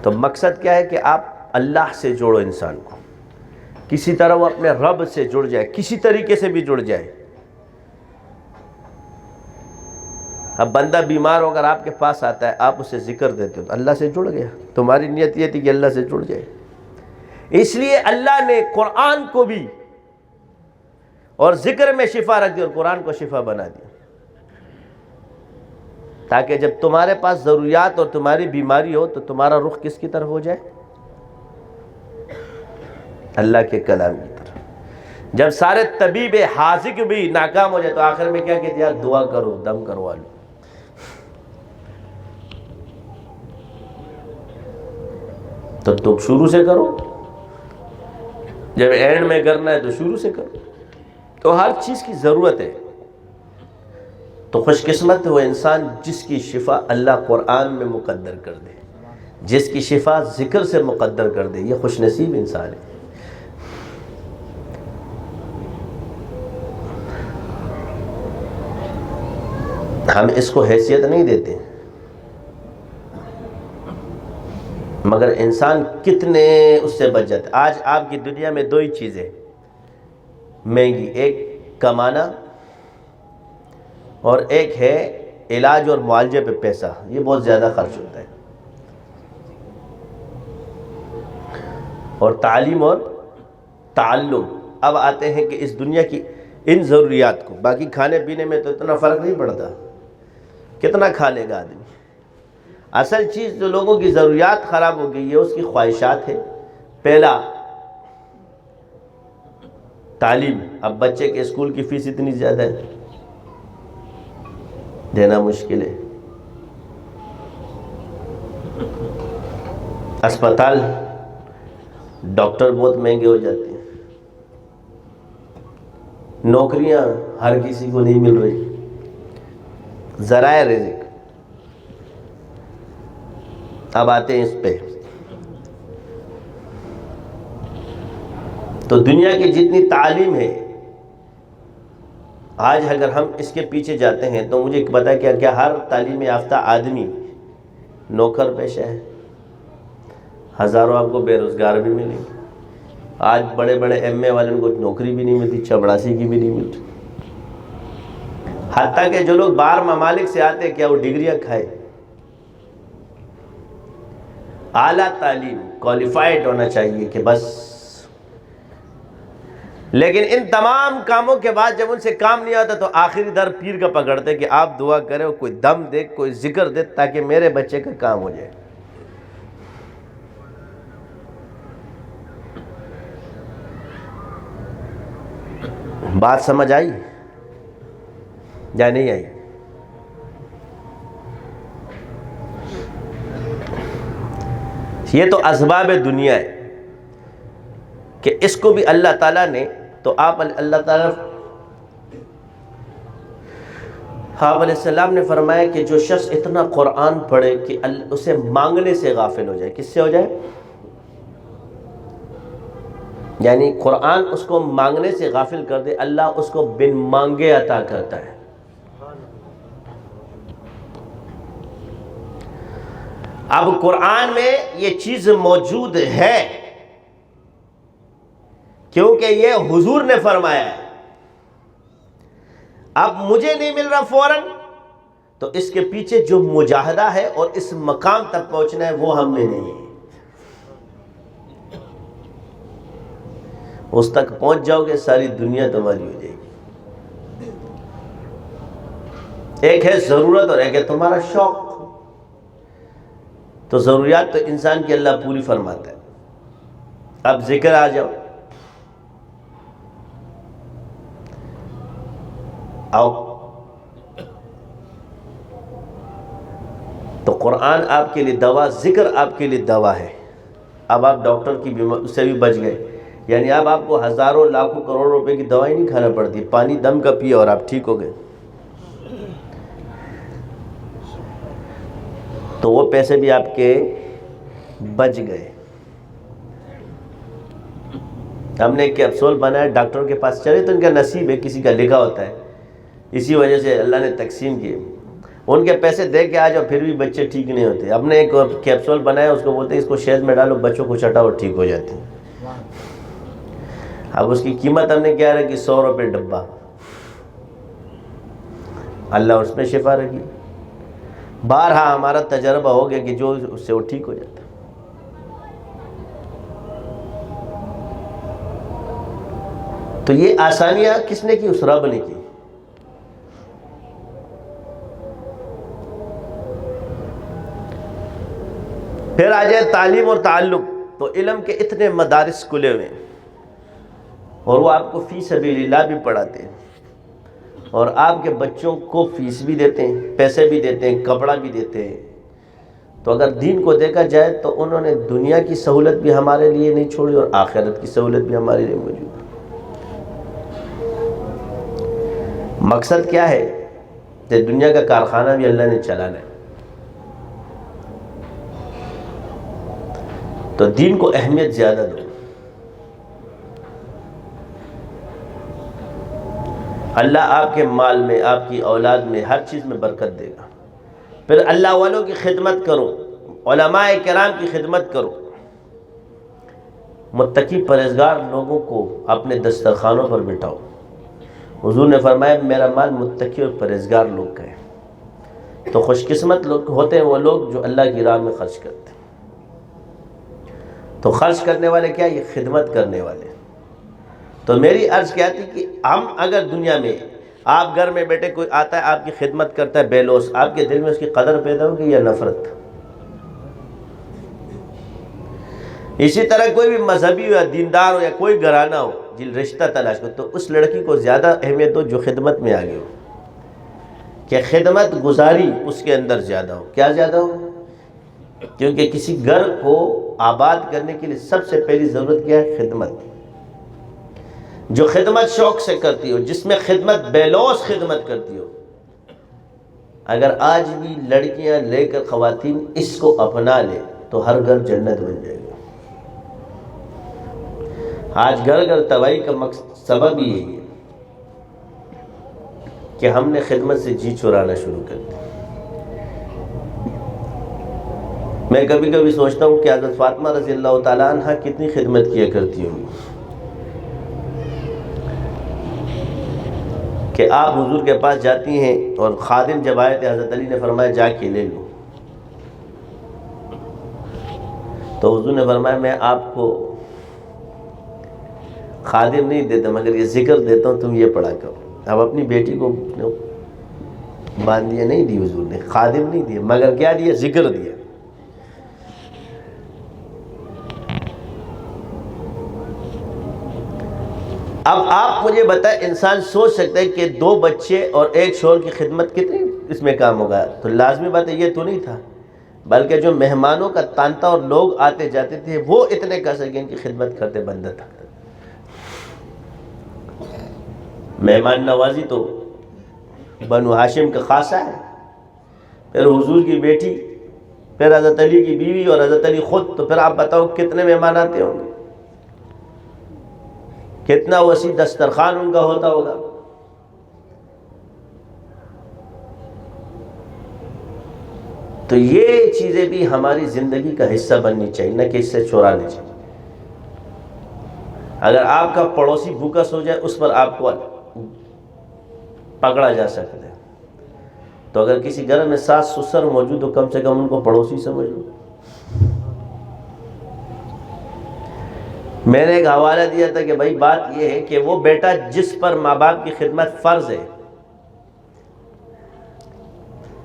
تو مقصد کیا ہے کہ آپ اللہ سے جوڑو انسان کو، کسی طرح وہ اپنے رب سے جڑ جائے، کسی طریقے سے بھی جڑ جائے۔ اب بندہ بیمار ہو کر آپ کے پاس آتا ہے، آپ اسے ذکر دیتے ہو تو اللہ سے جڑ گیا، تمہاری نیت یہ تھی کہ اللہ سے جڑ جائے۔ اس لیے اللہ نے قرآن کو بھی اور ذکر میں شفا رکھ دی اور قرآن کو شفا بنا دیا، تاکہ جب تمہارے پاس ضروریات اور تمہاری بیماری ہو تو تمہارا رخ کس کی طرف ہو جائے؟ اللہ کے کلام کی طرف۔ جب سارے طبیب حاذق بھی ناکام ہو جائے تو آخر میں کیا کہتے ہیں؟ یار دعا کرو، دم کروا لو۔ تو تم شروع سے کرو، جب اینڈ میں کرنا ہے تو شروع سے کرو۔ تو ہر چیز کی ضرورت ہے۔ تو خوش قسمت ہے وہ انسان جس کی شفا اللہ قرآن میں مقدر کر دے، جس کی شفا ذکر سے مقدر کر دے، یہ خوش نصیب انسان ہے۔ ہم اس کو حیثیت نہیں دیتے، مگر انسان کتنے اس سے بچ جاتے۔ آج آپ کی دنیا میں دو ہی چیزیں مہنگی، ایک کمانا اور ایک ہے علاج اور معالجے پہ پیسہ، یہ بہت زیادہ خرچ ہوتا ہے، اور تعلیم اور تعلم۔ اب آتے ہیں کہ اس دنیا کی ان ضروریات کو، باقی کھانے پینے میں تو اتنا فرق نہیں پڑتا، کتنا کھا لے گا آدمی۔ اصل چیز جو لوگوں کی ضروریات خراب ہو گئی ہے اس کی خواہشات ہے۔ پہلا تعلیم، اب بچے کے اسکول کی فیس اتنی زیادہ ہے، دینا مشکل ہے۔ اسپتال، ڈاکٹر بہت مہنگے ہو جاتے ہیں، نوکریاں ہر کسی کو نہیں مل رہی، ذرائع رزق۔ اب آتے ہیں اس پہ، تو دنیا کی جتنی تعلیم ہے آج اگر ہم اس کے پیچھے جاتے ہیں تو مجھے پتا ہے کیا ہر تعلیم یافتہ آدمی نوکر پیشہ ہے، ہزاروں آپ کو بے روزگار بھی ملیں گے۔ آج بڑے بڑے ایم اے والوں کو نوکری بھی نہیں ملتی، چپڑاسی کی بھی نہیں ملتی، حتیٰ کہ جو لوگ باہر ممالک سے آتے کیا وہ ڈگریاں کھائے۔ اعلیٰ تعلیم، کوالیفائڈ ہونا چاہیے کہ بس، لیکن ان تمام کاموں کے بعد جب ان سے کام نہیں آتا تو آخری در پیر کا پکڑتے کہ آپ دعا کریں، کوئی دم دے، کوئی ذکر دے تاکہ میرے بچے کا کام ہو جائے۔ بات سمجھ آئی یا نہیں آئی؟ یہ تو اسباب دنیا ہے کہ اس کو بھی اللہ تعالیٰ نے، تو آپ اللہ تعالیٰ آپ علیہ السلام نے فرمایا کہ جو شخص اتنا قرآن پڑھے کہ اسے مانگنے سے غافل ہو جائے، کس سے ہو جائے؟ یعنی قرآن اس کو مانگنے سے غافل کر دے، اللہ اس کو بن مانگے عطا کرتا ہے۔ اب قرآن میں یہ چیز موجود ہے کیونکہ یہ حضور نے فرمایا ہے۔ اب مجھے نہیں مل رہا فوراً، تو اس کے پیچھے جو مجاہدہ ہے اور اس مقام تک پہنچنا ہے وہ ہم نے نہیں ہے۔ اس تک پہنچ جاؤ گے ساری دنیا تمہاری ہو جائے گی۔ ایک ہے ضرورت اور ایک ہے تمہارا شوق۔ تو ضروریات تو انسان کی اللہ پوری فرماتا ہے۔ اب ذکر آ جاؤ، آؤ۔ تو قرآن آپ کے لیے دوا، ذکر آپ کے لیے دوا ہے۔ اب آپ ڈاکٹر کی بیماری سے بھی بچ گئے، یعنی اب آپ کو ہزاروں لاکھوں کروڑوں روپے کی دوائی نہیں کھانا پڑتی، پانی دم کا پیا اور آپ ٹھیک ہو گئے۔ تو وہ پیسے بھی آپ کے بچ گئے۔ ہم نے ایک کیپسول بنایا، ڈاکٹر کے پاس چلے تو ان کا نصیب ہے، کسی کا لکھا ہوتا ہے، اسی وجہ سے اللہ نے تقسیم کیے۔ ان کے پیسے دے کے آ جاؤ پھر بھی بچے ٹھیک نہیں ہوتے۔ ہم نے ایک کیپسول بنایا، اس کو بولتے ہیں اس کو شہد میں ڈالو، بچوں کو چٹاؤ ٹھیک ہو جاتے ہیں۔ اب اس کی قیمت ہم نے کیا رکھی؟ 100 روپے ڈبہ۔ اللہ اس میں شفا رکھی۔ بارہا ہمارا تجربہ ہو گیا کہ جو اس سے وہ ٹھیک ہو جاتا۔ تو یہ آسانیاں کس نے کی؟ اس رب نے کی. پھر آ جائے تعلیم اور تعلق، تو علم کے اتنے مدارس کھلے ہوئے ہیں، اور وہ آپ کو فی سبیل اللہ بھی پڑھاتے ہیں، اور آپ کے بچوں کو فیس بھی دیتے ہیں، پیسے بھی دیتے ہیں، کپڑا بھی دیتے ہیں. تو اگر دین کو دیکھا جائے تو انہوں نے دنیا کی سہولت بھی ہمارے لیے نہیں چھوڑی اور آخرت کی سہولت بھی ہمارے لیے موجود ہے. مقصد کیا ہے؟ کہ دنیا کا کارخانہ بھی اللہ نے چلانا ہے، تو دین کو اہمیت زیادہ دو. اللہ آپ کے مال میں، آپ کی اولاد میں، ہر چیز میں برکت دے گا. پھر اللہ والوں کی خدمت کرو، علماء کرام کی خدمت کرو، متقی پرہیزگار لوگوں کو اپنے دسترخوانوں پر بٹھاؤ. حضور نے فرمایا میرا مال متقی اور پرہیزگار لوگ کا ہے. تو خوش قسمت لوگ ہوتے ہیں وہ لوگ جو اللہ کی راہ میں خرچ کرتے ہیں. تو خرچ کرنے والے کیا؟ یہ خدمت کرنے والے. تو میری عرض کیا تھی کہ ہم اگر دنیا میں، آپ گھر میں بیٹھے کوئی آتا ہے آپ کی خدمت کرتا ہے بے لوث، آپ کے دل میں اس کی قدر پیدا ہوگی یا نفرت؟ اسی طرح کوئی بھی مذہبی ہو یا دیندار ہو یا کوئی گھرانہ ہو جن رشتہ تلاش کرو، تو اس لڑکی کو زیادہ اہمیت دو جو خدمت میں آگے ہو، کہ خدمت گزاری اس کے اندر زیادہ ہو. کیا زیادہ ہو؟ کیونکہ کسی گھر کو آباد کرنے کے لیے سب سے پہلی ضرورت کیا ہے؟ خدمت. جو خدمت شوق سے کرتی ہو، جس میں خدمت بے لوث خدمت کرتی ہو، اگر آج بھی لڑکیاں لے کر خواتین اس کو اپنا لے تو ہر گھر جنت بن جائے گا. آج گھر گھر تباہی کا سبب ہی یہی ہے کہ ہم نے خدمت سے جی چرانا شروع کر دیا. میں کبھی کبھی سوچتا ہوں کہ حضرت فاطمہ رضی اللہ تعالیٰ عنہ کتنی خدمت کیا کرتی ہوگی، کہ آپ حضور کے پاس جاتی ہیں اور خادم جب آئے تھے حضرت علی نے فرمایا جا کے لے لو. تو حضور نے فرمایا میں آپ کو خادم نہیں دیتا مگر یہ ذکر دیتا ہوں، تم یہ پڑھا کرو. اب اپنی بیٹی کو باندھیاں نہیں دی حضور نے، خادم نہیں دیا، مگر کیا دیا؟ ذکر دیا. اب آپ مجھے بتائیں، انسان سوچ سکتا ہے کہ 2 بچے اور 1 شوہر کی خدمت کتنی اس میں کام ہوگا؟ تو لازمی بات ہے یہ تو نہیں تھا، بلکہ جو مہمانوں کا تانتا اور لوگ آتے جاتے تھے وہ اتنے کر سکیں ان کی خدمت کرتے بندہ تھا. مہمان نوازی تو بنو ہاشم کا خاصہ ہے. پھر حضور کی بیٹی، پھر حضرت علی کی بیوی اور حضرت علی خود، تو پھر آپ بتاؤ کتنے مہمان آتے ہوں گے، کتنا وسیع دسترخوان ان کا ہوتا ہوگا. تو یہ چیزیں بھی ہماری زندگی کا حصہ بننی چاہیے، نہ کہ اس سے چورانے چاہیے. اگر آپ کا پڑوسی بھوکا سو جائے اس پر آپ کو پکڑا جا سکتا ہے، تو اگر کسی گھر میں ساس سسر موجود ہو کم سے کم ان کو پڑوسی سمجھ لو. میں نے ایک حوالہ دیا تھا کہ بھائی بات یہ ہے کہ وہ بیٹا جس پر ماں باپ کی خدمت فرض ہے،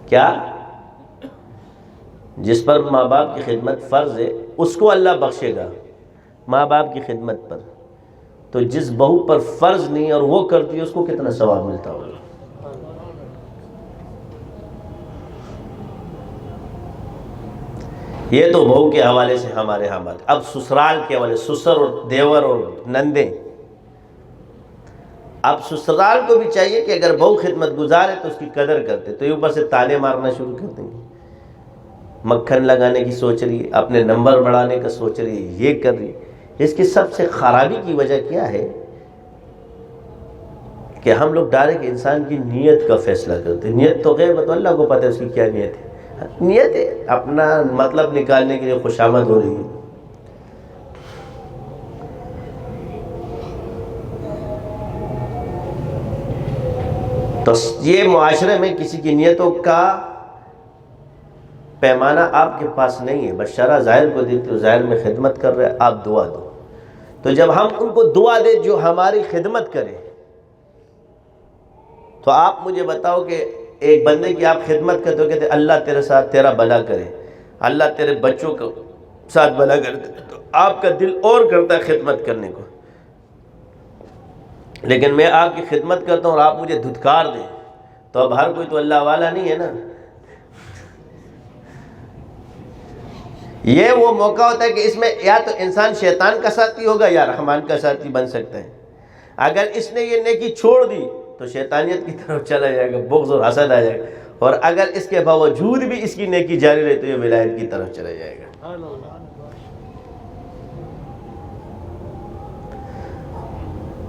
کیا؟ جس پر ماں باپ کی خدمت فرض ہے اس کو اللہ بخشے گا ماں باپ کی خدمت پر. تو جس بہو پر فرض نہیں اور وہ کرتی ہے اس کو کتنا ثواب ملتا ہوگا. یہ تو بہو کے حوالے سے ہمارے ہاں بات. اب سسرال کے حوالے، سسر اور دیور اور نندے. اب سسرال کو بھی چاہیے کہ اگر بہو خدمت گزار ہے تو اس کی قدر کرتے، تو یہ اوپر سے تانے مارنا شروع کر دیں گے. مکھن لگانے کی سوچ رہی ہے، اپنے نمبر بڑھانے کا سوچ رہی ہے، یہ کر رہی ہے. اس کی سب سے خرابی کی وجہ کیا ہے کہ ہم لوگ ڈائریکٹ انسان کی نیت کا فیصلہ کرتے ہیں. نیت تو غیب ہے، تو اللہ کو پتہ ہے اس کی کیا نیت ہے. نیت ہے اپنا مطلب نکالنے کے لیے خوشامد ہو رہی ہے. تو یہ معاشرے میں کسی کی نیتوں کا پیمانہ آپ کے پاس نہیں ہے، بس شرع ظاہر کو دیکھتے ہو، ظاہر میں خدمت کر رہے، آپ دعا دو. تو جب ہم ان کو دعا دیں جو ہماری خدمت کرے، تو آپ مجھے بتاؤ کہ ایک بندے کی آپ خدمت کرتے ہو، کہتے اللہ تیرے ساتھ تیرا بھلا کرے، اللہ تیرے بچوں کو ساتھ بھلا کرے، تو آپ کا دل اور کرتا ہے خدمت کرنے کو. لیکن میں آپ کی خدمت کرتا ہوں اور آپ مجھے دھتکار دیں، تو اب ہر کوئی تو اللہ والا نہیں ہے نا. یہ وہ موقع ہوتا ہے کہ اس میں یا تو انسان شیطان کا ساتھی ہوگا یا رحمان کا ساتھی بن سکتا ہے. اگر اس نے یہ نیکی چھوڑ دی تو شیطانیت کی طرف چلا جائے گا، بغض اور حسد آ جائے گا، اور اگر اس کے باوجود بھی اس کی نیکی جاری رہے تو یہ ولایت کی طرف چلا جائے گا.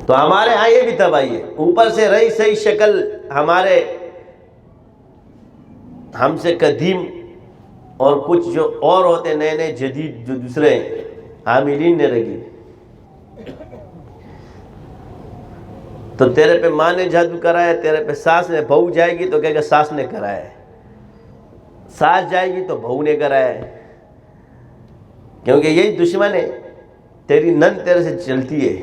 تو ہمارے ہاں یہ بھی تباہی ہے، اوپر سے رہی صحیح شکل ہمارے ہم سے قدیم اور کچھ جو اور ہوتے نئے نئے جدید جو دوسرے عاملین نے رکھی. تو تیرے پہ ماں نے جادو کرایا ہے، تیرے پہ ساس نے، بہو جائے گی تو کہے گا ساس نے کرایا ہے، ساس جائے گی تو بہو نے کرایا ہے، کیونکہ یہی دشمن ہے. تیری نند تیرے سے چلتی ہے،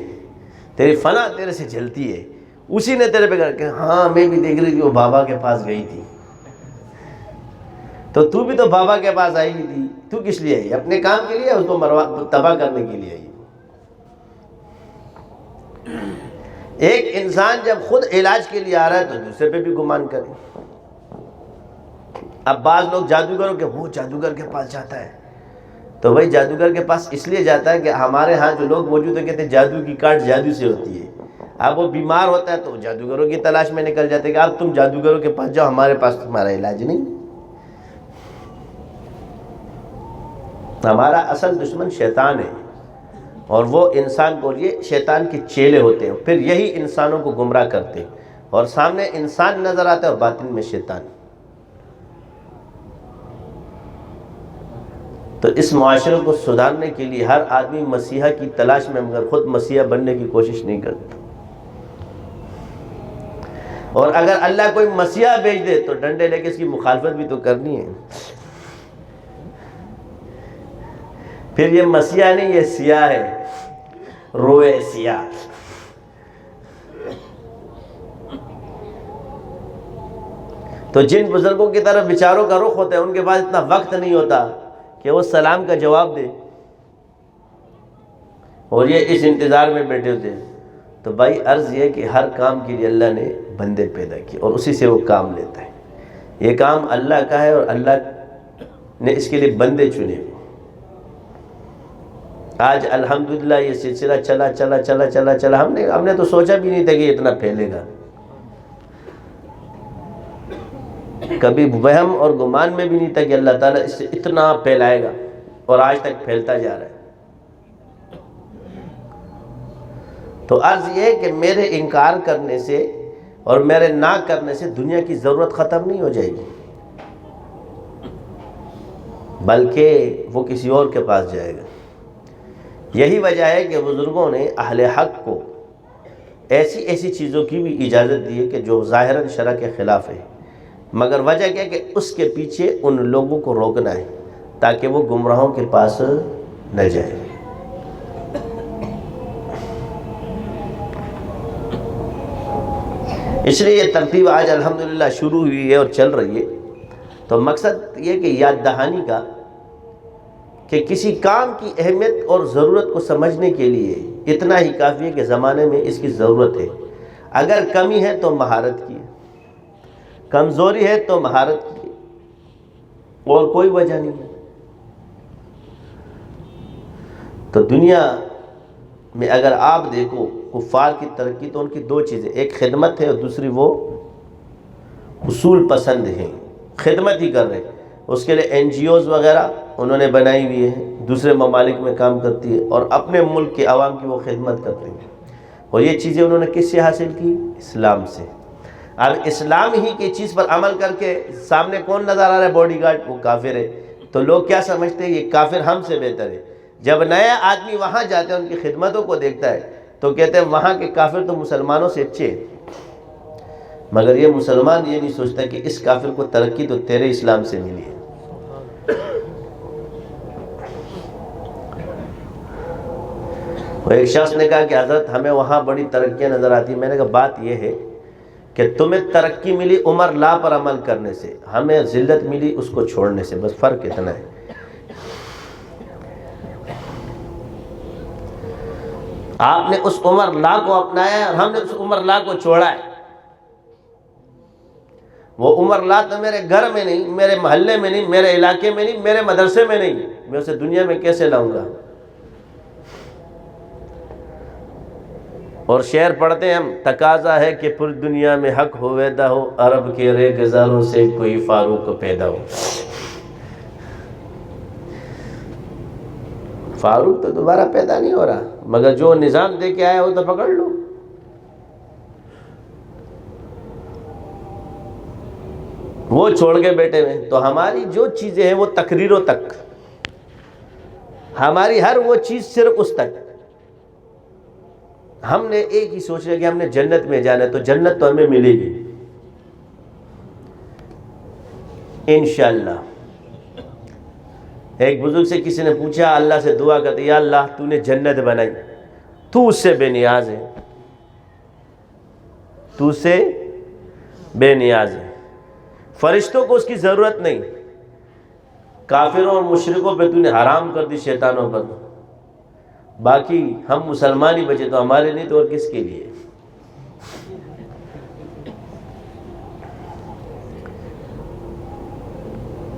تیری فنا تیرے سے چلتی ہے، اسی نے تیرے پہ کہا کہ ہاں میں بھی دیکھ رہی تھی وہ بابا کے پاس گئی تھی، تو بھی تو بابا کے پاس آئی تھی، تو کس لیے آئی؟ اپنے کام کے لیے، اس کو تباہ کرنے کے لیے آئی. ایک انسان جب خود علاج کے لیے آ رہا ہے تو دوسرے پہ بھی گمان کرے. اب بعض لوگ جادوگروں کہ وہ جادوگر کے پاس جاتا ہے، تو بھائی جادوگر کے پاس اس لیے جاتا ہے کہ ہمارے ہاں جو لوگ موجود ہیں کہتے ہیں جادو کی کاٹ جادو سے ہوتی ہے. اب وہ بیمار ہوتا ہے تو جادوگروں کی تلاش میں نکل جاتے ہیں کہ اب تم جادوگروں کے پاس جاؤ، ہمارے پاس تمہارا علاج نہیں. ہمارا اصل دشمن شیطان ہے، اور وہ انسان کو، یہ شیطان کے چیلے ہوتے ہیں، پھر یہی انسانوں کو گمراہ کرتے ہیں، اور سامنے انسان نظر آتا ہے اور باطن میں شیطان. تو اس معاشرے کو سدھارنے کے لیے ہر آدمی مسیحا کی تلاش میں، مگر خود مسیحا بننے کی کوشش نہیں کرتا. اور اگر اللہ کوئی مسیحا بھیج دے تو ڈنڈے لے کے اس کی مخالفت بھی تو کرنی ہے. پھر یہ مسیحا نہیں، یہ سیاہ ہے، روئے سیاہ. تو جن بزرگوں کی طرف بیچاروں کا رخ ہوتا ہے ان کے پاس اتنا وقت نہیں ہوتا کہ وہ سلام کا جواب دے، اور یہ اس انتظار میں بیٹھے ہوتے ہیں. تو بھائی عرض یہ کہ ہر کام کے لیے اللہ نے بندے پیدا کیے اور اسی سے وہ کام لیتا ہے. یہ کام اللہ کا ہے اور اللہ نے اس کے لیے بندے چنے. آج الحمدللہ یہ سلسلہ چلا چلا چلا چلا چلا، ہم نے تو سوچا بھی نہیں تھا کہ اتنا پھیلے گا. کبھی وہم اور گمان میں بھی نہیں تھا کہ اللہ تعالیٰ اس سے اتنا پھیلائے گا، اور آج تک پھیلتا جا رہا ہے. تو عرض یہ کہ میرے انکار کرنے سے اور میرے نہ کرنے سے دنیا کی ضرورت ختم نہیں ہو جائے گی، بلکہ وہ کسی اور کے پاس جائے گا. یہی وجہ ہے کہ بزرگوں نے اہل حق کو ایسی چیزوں کی بھی اجازت دی ہے کہ جو ظاہراً شرع کے خلاف ہے، مگر وجہ کیا کہ اس کے پیچھے ان لوگوں کو روکنا ہے تاکہ وہ گمراہوں کے پاس نہ جائے. اس لیے یہ ترتیب آج الحمدللہ شروع ہوئی ہے اور چل رہی ہے. تو مقصد یہ کہ یاد دہانی کا کہ کسی کام کی اہمیت اور ضرورت کو سمجھنے کے لیے اتنا ہی کافی ہے کہ زمانے میں اس کی ضرورت ہے. اگر کمی ہے تو مہارت کی، کمزوری ہے تو مہارت کی، اور کوئی وجہ نہیں ہے. تو دنیا میں اگر آپ دیکھو کفار کی ترقی تو ان کی دو چیزیں، ایک خدمت ہے اور دوسری وہ اصول پسند ہیں، خدمت ہی کر رہے ہیں. اس کے لیے این جی اوز وغیرہ انہوں نے بنائی ہوئی ہیں، دوسرے ممالک میں کام کرتی ہے، اور اپنے ملک کے عوام کی وہ خدمت کرتے ہیں. اور یہ چیزیں انہوں نے کس سے حاصل کی؟ اسلام سے. اب اسلام ہی کی چیز پر عمل کر کے سامنے کون نظر آ رہا ہے؟ باڈی گارڈ، وہ کافر ہے. تو لوگ کیا سمجھتے ہیں؟ یہ کافر ہم سے بہتر ہے. جب نیا آدمی وہاں جاتے ہیں ان کی خدمتوں کو دیکھتا ہے تو کہتے ہیں وہاں کے کافر تو مسلمانوں سے اچھے ہیں. مگر یہ مسلمان یہ نہیں سوچتا کہ اس کافر کو ترقی تو تیرے اسلام سے ملی ہے. ایک شخص نے کہا کہ حضرت ہمیں وہاں بڑی ترقیاں نظر آتی ہیں. میں نے کہا بات یہ ہے کہ تمہیں ترقی ملی عمر لا پر عمل کرنے سے، ہمیں ذلت ملی اس کو چھوڑنے سے، بس فرق اتنا ہے. آپ نے اس عمر لا کو اپنایا ہے اور ہم نے اس عمر لا کو چھوڑا ہے. وہ عمر لا تو میرے گھر میں نہیں، میرے محلے میں نہیں، میرے علاقے میں نہیں، میرے مدرسے میں نہیں، میں اسے دنیا میں کیسے لاؤں گا؟ اور شعر پڑھتے ہیں ہم، تقاضا ہے کہ پور دنیا میں حق ہو ویدا ہو، عرب کے ریگزاروں سے کوئی فاروق پیدا ہو. فاروق تو دوبارہ پیدا نہیں ہو رہا، مگر جو نظام دے کے آیا وہ تو پکڑ لو. وہ چھوڑ کے بیٹھے ہوئے. تو ہماری جو چیزیں ہیں وہ تقریروں تک، ہماری ہر وہ چیز صرف اس تک. ہم نے ایک ہی سوچ لیا کہ ہم نے جنت میں جانا ہے، تو جنت تو ہمیں ملے گی انشاءاللہ. ایک بزرگ سے کسی نے پوچھا، اللہ سے دعا کرتے، یا اللہ تو نے جنت بنائی، تو اس سے بے نیاز ہے، تو اس سے بے نیاز ہے. فرشتوں کو اس کی ضرورت نہیں، کافروں اور مشرکوں پہ تو نے حرام کر دی، شیطانوں پر. باقی ہم مسلمان ہی بچے، تو ہمارے نہیں تو اور کس کے لیے؟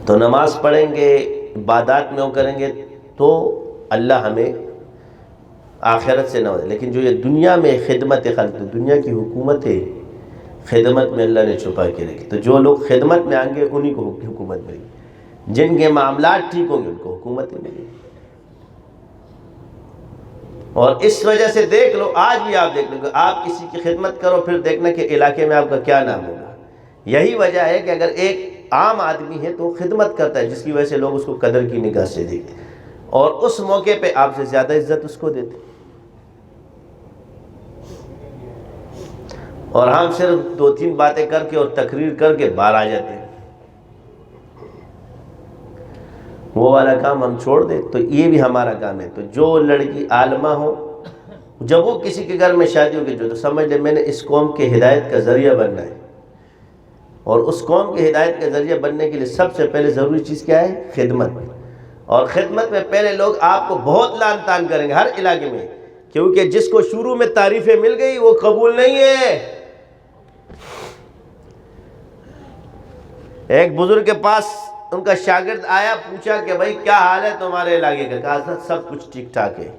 تو نماز پڑھیں گے، عبادات میں وہ کریں گے تو اللہ ہمیں آخرت سے نوازے. لیکن جو یہ دنیا میں خدمت خلق، دنیا کی حکومت ہے، خدمت میں اللہ نے چھپا کے رکھی. تو جو لوگ خدمت میں آئیں گے انہی کو حکومت ملے گی، جن کے معاملات ٹھیک ہوں گے ان کو حکومت ملے گی. اور اس وجہ سے دیکھ لو، آج بھی آپ دیکھ لو کہ آپ کسی کی خدمت کرو، پھر دیکھنا کہ علاقے میں آپ کا کیا نام ہوگا. یہی وجہ ہے کہ اگر ایک عام آدمی ہے تو خدمت کرتا ہے، جس کی وجہ سے لوگ اس کو قدر کی نگاہ سے دیکھتے ہیں، اور اس موقع پہ آپ سے زیادہ عزت اس کو دیتے. اور ہم صرف 2-3 باتیں کر کے اور تقریر کر کے باہر آ جاتے ہیں. وہ والا کام ہم چھوڑ دیں تو یہ بھی ہمارا کام ہے. تو جو لڑکی عالمہ ہو، جب وہ کسی کے گھر میں شادی ہوگی جو، تو سمجھ لے میں نے اس قوم کے ہدایت کا ذریعہ بننا ہے. اور اس قوم کے ہدایت کا ذریعہ بننے کے لیے سب سے پہلے ضروری چیز کیا ہے؟ خدمت. اور خدمت میں پہلے لوگ آپ کو بہت لان تان کریں گے ہر علاقے میں، کیونکہ جس کو شروع میں تعریفیں مل گئی وہ قبول نہیں ہے. ایک بزرگ کے پاس ان کا شاگرد آیا، پوچھا کہ بھائی کیا حال ہے تمہارے علاقے کا؟ کہا حضرت سب کچھ ٹھیک ٹھاک ہے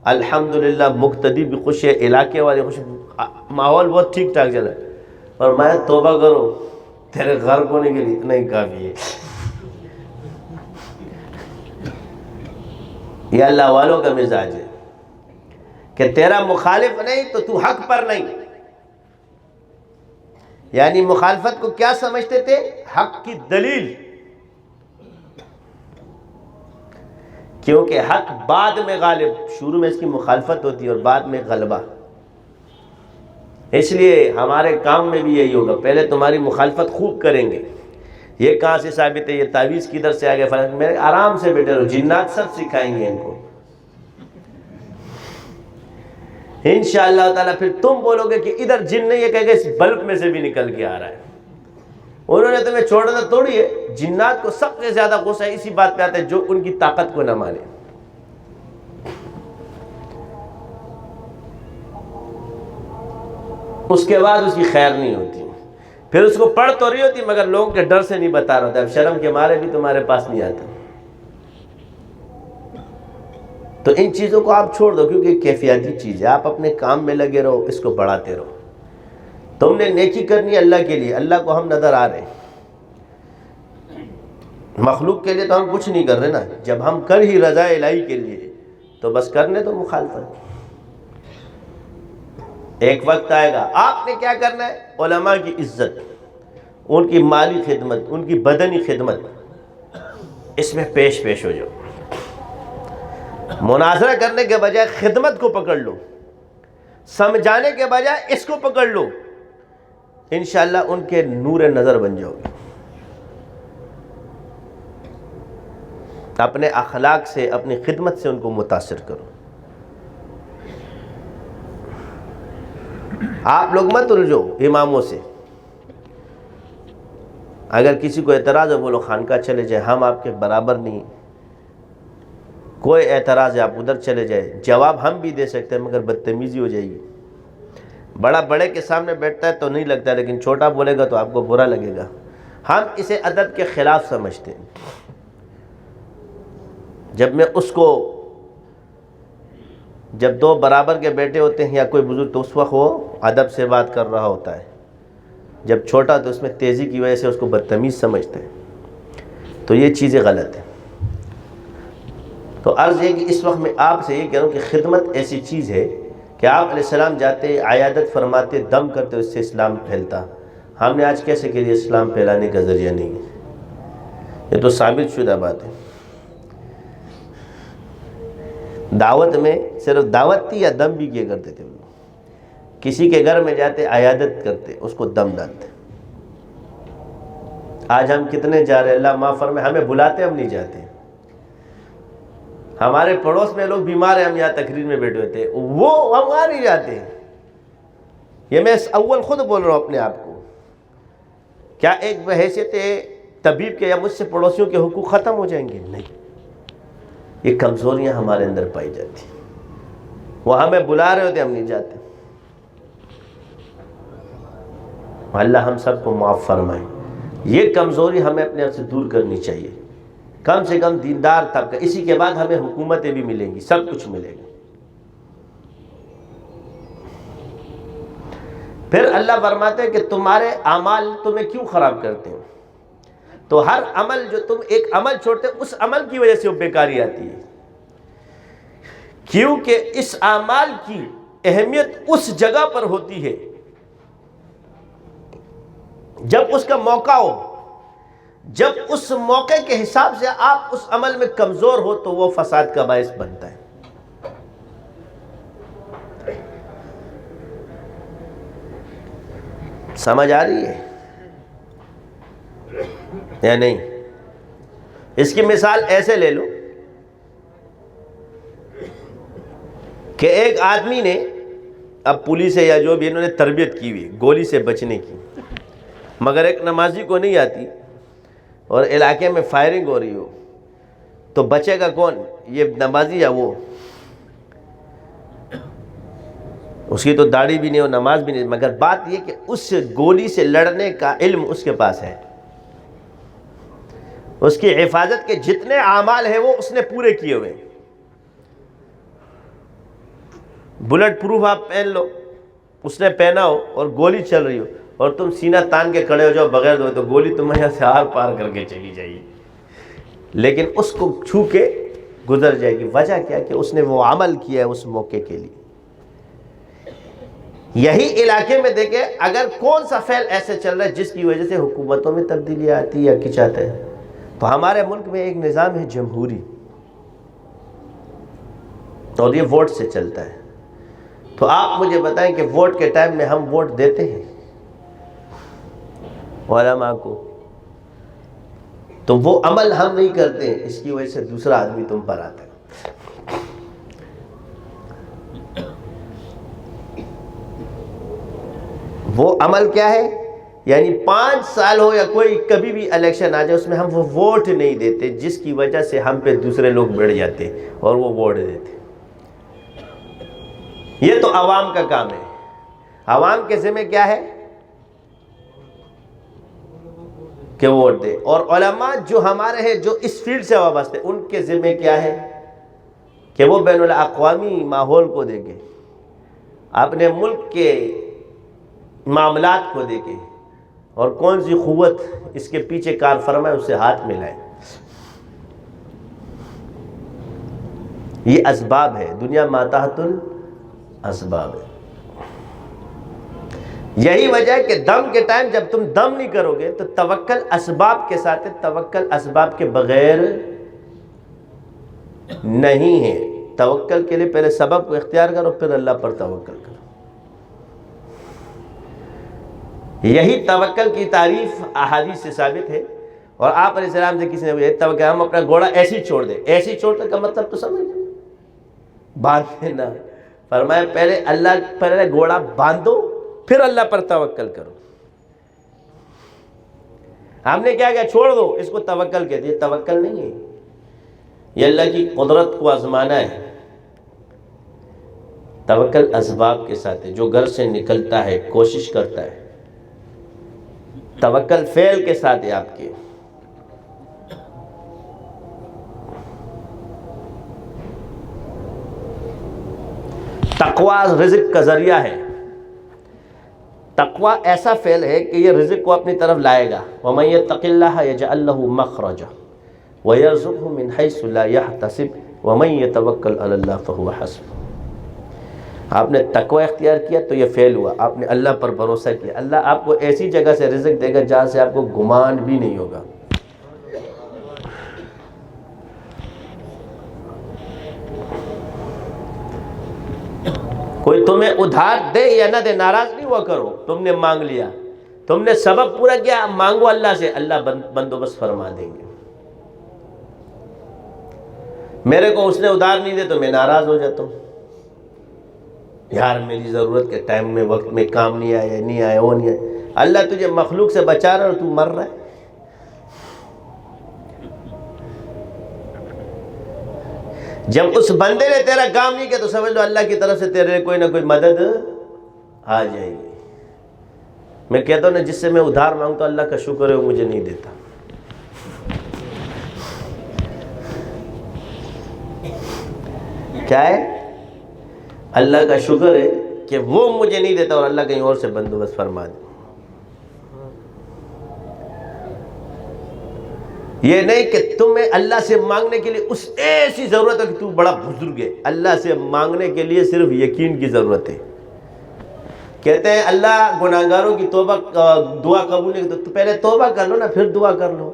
الحمدللہ، مقتدی بھی خوش ہے، علاقے والے خوش، ماحول بہت ٹھیک ٹھاک چلا. اور میں توبہ کرو، تیرے گھر کونے کے لیے اتنا ہی کافی ہے. یہ اللہ والوں کا مزاج ہے کہ تیرا مخالف نہیں تو تو حق پر نہیں. یعنی مخالفت کو کیا سمجھتے تھے؟ حق کی دلیل. کیونکہ حق بعد میں غالب، شروع میں اس کی مخالفت ہوتی ہے اور بعد میں غلبہ. اس لیے ہمارے کام میں بھی یہی ہوگا، پہلے تمہاری مخالفت خوب کریں گے. یہ کہاں سے ثابت ہے؟ یہ تعویذ کدھر سے آ گیا؟ میرے آرام سے بیٹھے رہو، جنات سب سکھائیں گے ان کو انشاءاللہ تعالیٰ. پھر تم بولو گے کہ ادھر جن نہیں ہے، کہے گا اس بلب میں سے بھی نکل کے آ رہا ہے. انہوں نے تمہیں چھوڑنا تھوڑی ہے. جنات کو سب سے زیادہ غصہ اسی بات پہ آتا ہے جو ان کی طاقت کو نہ مانے. اس کے بعد اس کی خیر نہیں ہوتی، پھر اس کو پڑھ تو رہی ہوتی مگر لوگوں کے ڈر سے نہیں بتا رہا ہوتا، اب شرم کے مارے بھی تمہارے پاس نہیں آتا. تو ان چیزوں کو آپ چھوڑ دو، کیونکہ کیفیاتی چیز ہے. آپ اپنے کام میں لگے رہو، اس کو بڑھاتے رہو. تم نے نیکی کرنی ہے اللہ کے لیے، اللہ کو ہم نظر آ رہے ہیں، مخلوق کے لیے تو ہم کچھ نہیں کر رہے نا. جب ہم کر ہی رضا الہی کے لیے تو بس کرنے تو مخالفت. ایک وقت آئے گا آپ نے کیا کرنا ہے؟ علماء کی عزت، ان کی مالی خدمت، ان کی بدنی خدمت، اس میں پیش ہو جاؤ. مناظرہ کرنے کے بجائے خدمت کو پکڑ لو، سمجھانے کے بجائے اس کو پکڑ لو، انشاءاللہ ان کے نور نظر بن جاؤ گے. اپنے اخلاق سے، اپنی خدمت سے ان کو متاثر کرو. آپ لوگ مت الجھو اماموں سے، اگر کسی کو اعتراض ہے بولو خانقاہ چلے جائیں، ہم آپ کے برابر نہیں، کوئی اعتراض ہے آپ ادھر چلے جائیں، جواب ہم بھی دے سکتے ہیں مگر بدتمیزی ہو جائے گی۔ بڑا بڑے کے سامنے بیٹھتا ہے تو نہیں لگتا، لیکن چھوٹا بولے گا تو آپ کو برا لگے گا۔ ہم اسے ادب کے خلاف سمجھتے ہیں۔ جب دو برابر کے بیٹے ہوتے ہیں یا کوئی بزرگ تو اس وقت وہ ادب سے بات کر رہا ہوتا ہے، جب چھوٹا تو اس میں تیزی کی وجہ سے اس کو بدتمیز سمجھتے ہیں، تو یہ چیزیں غلط ہیں۔ تو عرض ہے کہ اس وقت میں آپ سے یہ کہہ رہا ہوں کہ خدمت ایسی چیز ہے کہ آپ علیہ السلام جاتے، عیادت فرماتے، دم کرتے، اس سے اسلام پھیلتا۔ ہم نے آج کیسے کہ یہ اسلام پھیلانے کا ذریعہ نہیں ہے، یہ تو ثابت شدہ بات ہے۔ دعوت میں صرف دعوت تھی یا دم بھی کیا کرتے تھے؟ کسی کے گھر میں جاتے، عیادت کرتے، اس کو دم ڈالتے۔ آج ہم کتنے جا رہے ہیں، اللہ معاف فرمائے، ہمیں بلاتے ہم نہیں جاتے۔ ہمارے پڑوس میں لوگ بیمار ہیں، ہم یہاں تقریر میں بیٹھے ہوتے، وہ ہم وہاں نہیں جاتے۔ یہ میں اول خود بول رہا ہوں اپنے آپ کو، کیا ایک بحیثیت طبیب کے یا مجھ سے پڑوسیوں کے حقوق ختم ہو جائیں گے؟ نہیں، یہ کمزوریاں ہمارے اندر پائی جاتی، وہ ہمیں بلا رہے ہوتے ہم نہیں جاتے۔ اللہ ہم سب کو معاف فرمائے۔ یہ کمزوری ہمیں اپنے آپ سے دور کرنی چاہیے، کم سے کم دیندار طبقہ، اسی کے بعد ہمیں حکومتیں بھی ملیں گی، سب کچھ ملے گا۔ پھر اللہ فرماتے ہیں کہ تمہارے اعمال تمہیں کیوں خراب کرتے ہیں؟ تو ہر عمل جو تم ایک عمل چھوڑتے اس عمل کی وجہ سے وہ بیکاری آتی ہے، کیونکہ اس اعمال کی اہمیت اس جگہ پر ہوتی ہے جب اس کا موقع ہو، جب اس موقع کے حساب سے آپ اس عمل میں کمزور ہو تو وہ فساد کا باعث بنتا ہے۔ سمجھ آ رہی ہے یا نہیں؟ اس کی مثال ایسے لے لو کہ ایک آدمی نے، اب پولیس ہے یا جو بھی، انہوں نے تربیت کی ہوئی گولی سے بچنے کی، مگر ایک نمازی کو نہیں آتی اور علاقے میں فائرنگ ہو رہی ہو تو بچے گا کون؟ یہ نمازی یا وہ؟ اس کی تو داڑھی بھی نہیں اور نماز بھی نہیں، مگر بات یہ کہ اس گولی سے لڑنے کا علم اس کے پاس ہے، اس کی حفاظت کے جتنے اعمال ہیں وہ اس نے پورے کیے ہوئے۔ بلٹ پروف آپ پہن لو، اس نے پہنا ہو اور گولی چل رہی ہو اور تم سینہ تان کے کھڑے ہو جاؤ بغیر دھوئے تو گولی تمہیں یہاں سے آر پار کر کے چلی جائے گی، لیکن اس کو چھو کے گزر جائے گی۔ وجہ کیا کہ اس نے وہ عمل کیا ہے اس موقع کے لیے۔ یہی علاقے میں دیکھیں اگر کون سا فعل ایسے چل رہا ہے جس کی وجہ سے حکومتوں میں تبدیلی آتی ہے یا کچھ آتا ہے، تو ہمارے ملک میں ایک نظام ہے جمہوری، اور یہ ووٹ سے چلتا ہے۔ تو آپ مجھے بتائیں کہ ووٹ کے ٹائم میں ہم ووٹ دیتے ہیں علماء کو، تو وہ عمل ہم نہیں کرتے ہیں، اس کی وجہ سے دوسرا آدمی تم پر آتا ہے۔ وہ عمل کیا ہے؟ یعنی 5 سال ہو یا کوئی کبھی بھی الیکشن آ جائے اس میں ہم وہ ووٹ نہیں دیتے، جس کی وجہ سے ہم پہ دوسرے لوگ بڑھ جاتے اور وہ ووٹ دیتے۔ یہ تو عوام کا کام ہے۔ عوام کے ذمہ کیا ہے کہ ووٹ دے، اور علماء جو ہمارے ہیں جو اس فیلڈ سے وابستہ ہیں ان کے ذمہ کیا ہے کہ وہ بین الاقوامی ماحول کو دیکھیں، اپنے ملک کے معاملات کو دیکھیں اور کون سی قوت اس کے پیچھے کار فرما ہے اسے ہاتھ ملائیں۔ یہ اسباب ہے، دنیا ماتحت الاسباب ہے۔ یہی وجہ ہے کہ دم کے ٹائم جب تم دم نہیں کرو گے تو توکل اسباب کے ساتھ ہے، توکل اسباب کے بغیر نہیں ہے۔ توکل کے لیے پہلے سبب کو اختیار کرو پھر اللہ پر توکل کرو۔ یہی توکل کی تعریف احادیث سے ثابت ہے، اور آپ علیہ السلام سے کسی نے یہ توکل ہم اپنا گھوڑا ایسے ہی چھوڑ دیں، ایسے ہی چھوڑنے کا مطلب تو سمجھ باندھ دینا۔ فرمایا پہلے اللہ پہلے گھوڑا باندھو پھر اللہ پر توکل کرو. ہم نے کیا چھوڑ دو، اس کو توکل کہتے ہیں. توکل نہیں ہے، یہ اللہ کی قدرت کو آزمانا ہے. توکل اسباب کے ساتھ ہے، جو گھر سے نکلتا ہے کوشش کرتا ہے. توکل فعل کے ساتھ ہے آپ کے. تقوی رزق کا ذریعہ ہے. تقوی ایسا فعل ہے کہ یہ رزق کو اپنی طرف لائے گا. وَمَن يَتَّقِ اللَّهَ يَجْعَل لَّهُ مَخْرَجًا وَيَرْزُقْهُ مِنْ حَيْثُ لَا يَحْتَسِبُ وَمَن يَتَوَكَّلْ عَلَى اللَّهِ فَهُوَ حَسْبُهُ. آپ نے تقوی اختیار کیا تو یہ فعل ہوا. آپ نے اللہ پر بھروسہ کیا. اللہ آپ کو ایسی جگہ سے رزق دے گا جہاں سے آپ کو گمان بھی نہیں ہوگا. کوئی تمہیں ادھار دے یا نہ دے ناراض نہیں ہوا کرو. تم نے مانگ لیا، تم نے سبب پورا کیا، مانگو اللہ سے، اللہ بندوبست فرما دیں گے. میرے کو اس نے ادھار نہیں دے تو میں ناراض ہو جاتا ہوں. یار میری ضرورت کے ٹائم میں وقت میں کام نہیں آیا وہ نہیں آیا. اللہ تجھے مخلوق سے بچا رہا ہے اور تو مر رہا ہے. جب اس بندے نے تیرا کام نہیں کیا تو سمجھ لو اللہ کی طرف سے تیرے کوئی نہ کوئی مدد آ جائے گی. میں کہتا ہوں نا، جس سے میں ادھار مانگتا ہوں اللہ کا شکر ہے وہ مجھے نہیں دیتا. کیا ہے؟ اللہ کا شکر ہے کہ وہ مجھے نہیں دیتا اور اللہ کہیں اور سے بندوبست فرما دے. یہ نہیں کہ تمہیں اللہ سے مانگنے کے لیے اس ایسی ضرورت ہے کہ تو بڑا بزرگ ہے. اللہ سے مانگنے کے لیے صرف یقین کی ضرورت ہے. کہتے ہیں اللہ گناہگاروں کی توبہ دعا قبول نہیں کرتا. تو پہلے توبہ کر لو نا، پھر دعا کر لو.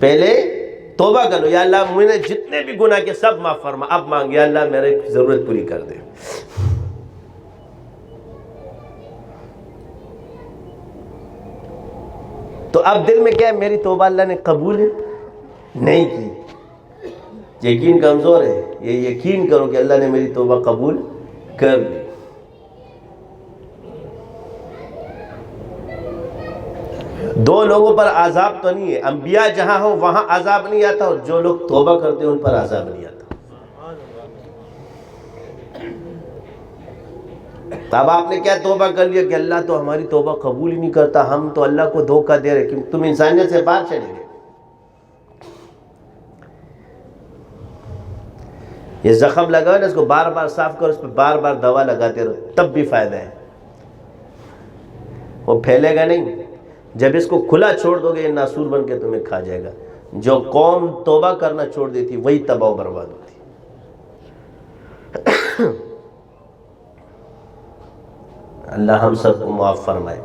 پہلے توبہ کر لو، یا اللہ مجھے جتنے بھی گناہ کے سب معاف فرما. اب مانگ، یا اللہ میری ضرورت پوری کر دے. تو اب دل میں کیا ہے، میری توبہ اللہ نے قبول نہیں کی. یقین کمزور ہے. یہ یقین کرو کہ اللہ نے میری توبہ قبول کر لی. دو لوگوں پر عذاب تو نہیں ہے. انبیاء جہاں ہو وہاں عذاب نہیں آتا، اور جو لوگ توبہ کرتے ہیں ان پر عذاب نہیں آتا. اب آپ نے کیا توبہ کر لیا کہ اللہ تو ہماری توبہ قبول ہی نہیں کرتا، ہم تو اللہ کو دھوکہ دے رہے. کیونکہ تم انسانیت سے باہر چلے گئے. یہ زخم لگا نا، اس کو بار بار صاف کرو، اس پہ بار بار دوا لگاتے رہو، تب بھی فائدہ ہے. وہ پھیلے گا نہیں. جب اس کو کھلا چھوڑ دو گے یہ ناسور بن کے تمہیں کھا جائے گا. جو قوم توبہ کرنا چھوڑ دیتی وہی تباہ و برباد ہوتی. اللہ ہم سب کو معاف فرمائے.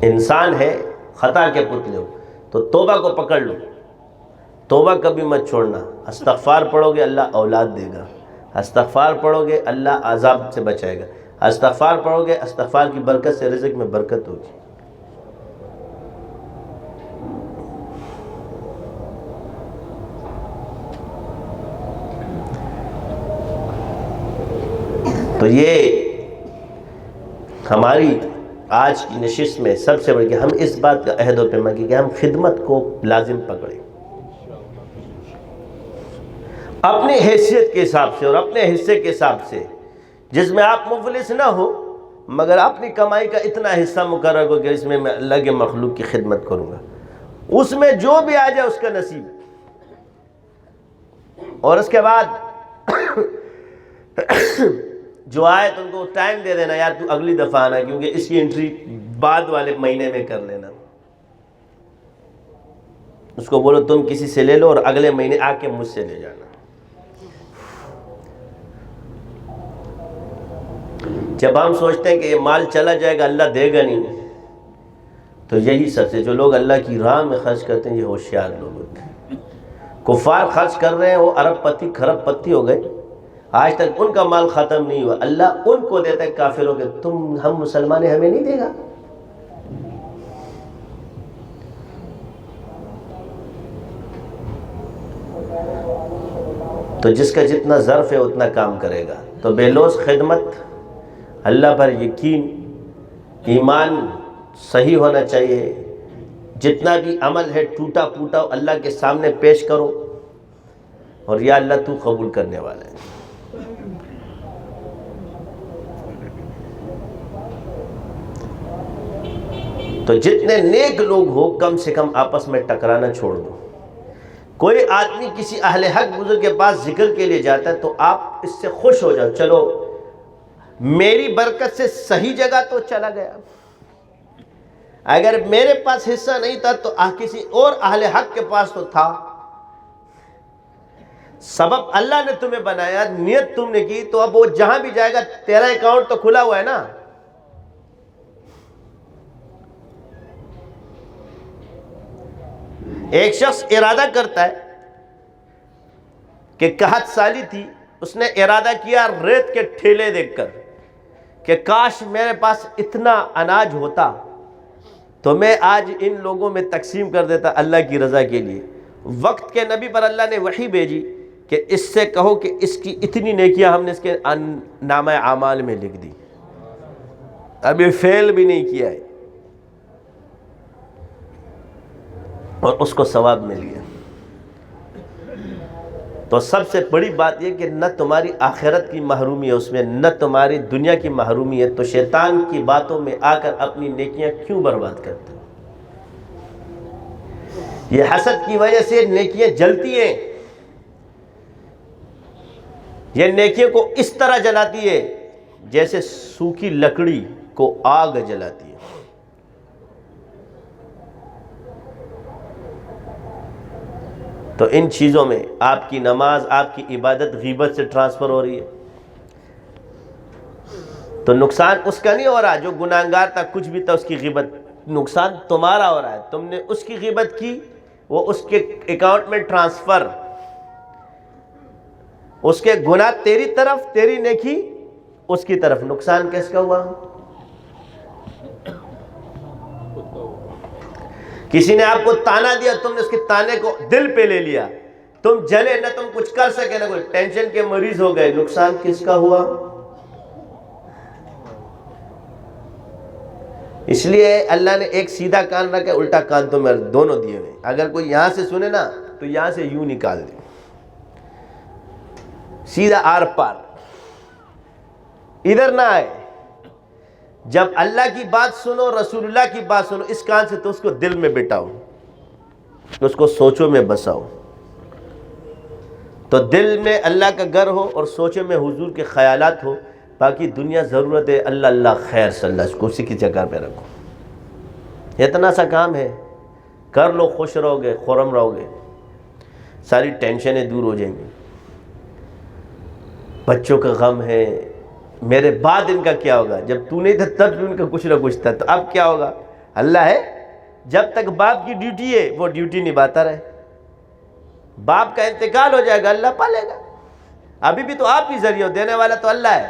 انسان ہے، خطا کے پتلے ہو تو توبہ کو پکڑ لو. توبہ کبھی مت چھوڑنا. استغفار پڑھو گے اللہ اولاد دے گا. استغفار پڑھو گے اللہ عذاب سے بچائے گا. استغفار پڑھو گے، استغفار کی برکت سے رزق میں برکت ہوگی. تو یہ ہماری آج کی نشست میں سب سے بڑی کہ ہم اس بات کا عہد و پیمان کی کہ ہم خدمت کو لازم پکڑیں. اپنی حیثیت کے حساب سے اور اپنے حصے کے حساب سے، جس میں آپ مفلس نہ ہو مگر اپنی کمائی کا اتنا حصہ مقرر کرو کہ اس میں اللہ کے مخلوق کی خدمت کروں گا. اس میں جو بھی آ جائے اس کا نصیب. اور اس کے بعد جو آئے تو ان کو ٹائم دے دینا، یار تو اگلی دفعہ آنا کیونکہ اس کی انٹری بعد والے مہینے میں کر لینا. اس کو بولو تم کسی سے لے لو اور اگلے مہینے آ کے مجھ سے لے جانا. جب ہم سوچتے ہیں کہ یہ مال چلا جائے گا اللہ دے گا نہیں، تو یہی سب سے جو لوگ اللہ کی راہ میں خرچ کرتے ہیں یہ ہوشیار لوگ ہوتے ہیں. کفار خرچ کر رہے ہیں، وہ ارب پتی خرب پتی ہو گئے، آج تک ان کا مال ختم نہیں ہوا. اللہ ان کو دیتا ہے کافروں کے. ہم مسلمان ہیں، ہمیں نہیں دے گا. تو جس کا جتنا ظرف ہے اتنا کام کرے گا. تو بے لوث خدمت، اللہ پر یقین، ایمان صحیح ہونا چاہیے. جتنا بھی عمل ہے ٹوٹا پھوٹا اللہ کے سامنے پیش کرو اور یا اللہ تو قبول کرنے والا ہے. تو جتنے نیک لوگ ہو کم سے کم آپس میں ٹکرانا چھوڑ دو. کوئی آدمی کسی اہل حق بزرگ کے پاس ذکر کے لیے جاتا ہے تو آپ اس سے خوش ہو جاؤ، چلو میری برکت سے صحیح جگہ تو چلا گیا. اگر میرے پاس حصہ نہیں تھا تو کسی اور اہل حق کے پاس تو تھا. سبب اللہ نے تمہیں بنایا، نیت تم نے کی، تو اب وہ جہاں بھی جائے گا تیرا اکاؤنٹ تو کھلا ہوا ہے نا. ایک شخص ارادہ کرتا ہے کہ قحط سالی تھی، اس نے ارادہ کیا ریت کے ٹھیلے دیکھ کر کہ کاش میرے پاس اتنا اناج ہوتا تو میں آج ان لوگوں میں تقسیم کر دیتا اللہ کی رضا کے لیے. وقت کے نبی پر اللہ نے وحی بھیجی کہ اس سے کہو کہ اس کی اتنی نیکیاں ہم نے اس کے نامہ اعمال میں لکھ دی، ابھی فیل بھی نہیں کیا ہے، اور اس کو ثواب مل گیا. تو سب سے بڑی بات یہ کہ نہ تمہاری آخرت کی محرومی ہے اس میں، نہ تمہاری دنیا کی محرومی ہے. تو شیطان کی باتوں میں آ کر اپنی نیکیاں کیوں برباد کرتے ہو؟ یہ حسد کی وجہ سے نیکیاں جلتی ہیں. یہ نیکیوں کو اس طرح جلاتی ہے جیسے سوکھی لکڑی کو آگ جلاتی ہے. تو ان چیزوں میں آپ کی نماز، آپ کی عبادت غیبت سے ٹرانسفر ہو رہی ہے. تو نقصان اس کا نہیں ہو رہا جو گناہگار تھا، کچھ بھی تھا اس کی غیبت، نقصان تمہارا ہو رہا ہے. تم نے اس کی غیبت کی، وہ اس کے اکاؤنٹ میں ٹرانسفر، اس کے گناہ تیری طرف، تیری نیکی اس کی طرف. نقصان کس کا ہوا؟ کسی نے آپ کو تانا دیا، تم نے اس کے تانے کو دل پہ لے لیا، تم جلے نہ، تم کچھ کر سکے نہ، کوئی ٹینشن کے مریض ہو گئے. نقصان کس کا ہوا؟ اس لیے اللہ نے ایک سیدھا کان رکھا، الٹا کان تو میرے دونوں دیے ہوئے. اگر کوئی یہاں سے سنے نا تو یہاں سے یوں نکال دے، سیدھا آر پار، ادھر نہ آئے. جب اللہ کی بات سنو، رسول اللہ کی بات سنو اس کان سے، تو اس کو دل میں بٹھاؤ، اس کو سوچوں میں بساؤ. تو دل میں اللہ کا گھر ہو اور سوچوں میں حضور کے خیالات ہو. باقی دنیا ضرورت ہے اللہ اللہ خیر صلی اللہ، اس کو اسی کی جگہ پہ رکھو. اتنا سا کام ہے، کر لو، خوش رہو گے، خرم رہو گے، ساری ٹینشنیں دور ہو جائیں گی. بچوں کا غم ہے، میرے بعد ان کا کیا ہوگا؟ جب تو نہیں تھا تب بھی ان کا کچھ نہ کچھ تھا، تو اب کیا ہوگا؟ اللہ ہے، جب تک باپ کی ڈیوٹی ہے وہ ڈیوٹی نبھاتا رہے. باپ کا انتقال ہو جائے گا، اللہ پالے گا. ابھی بھی تو آپ ہی ذریعہ، دینے والا تو اللہ ہے.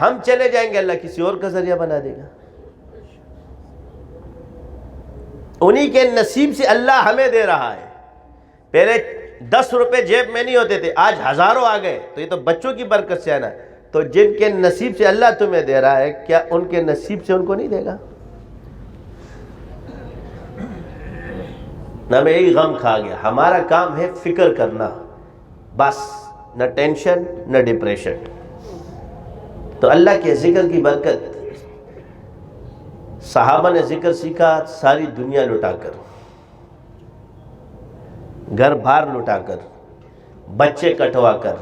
ہم چلے جائیں گے، اللہ کسی اور کا ذریعہ بنا دے گا. انہی کے نصیب سے اللہ ہمیں دے رہا ہے. پہلے 10 روپے جیب میں نہیں ہوتے تھے، آج ہزاروں آ گئے. تو یہ تو بچوں کی برکت سے ہے نا. تو جن کے نصیب سے اللہ تمہیں دے رہا ہے، کیا ان کے نصیب سے ان کو نہیں دے گا؟ نہ میں یہی غم کھا گیا. ہمارا کام ہے فکر کرنا بس، نہ ٹینشن نہ ڈپریشن. تو اللہ کے ذکر کی برکت، صحابہ نے ذکر سیکھا ساری دنیا لٹا کر، گھر بار لٹا کر، بچے کٹوا کر،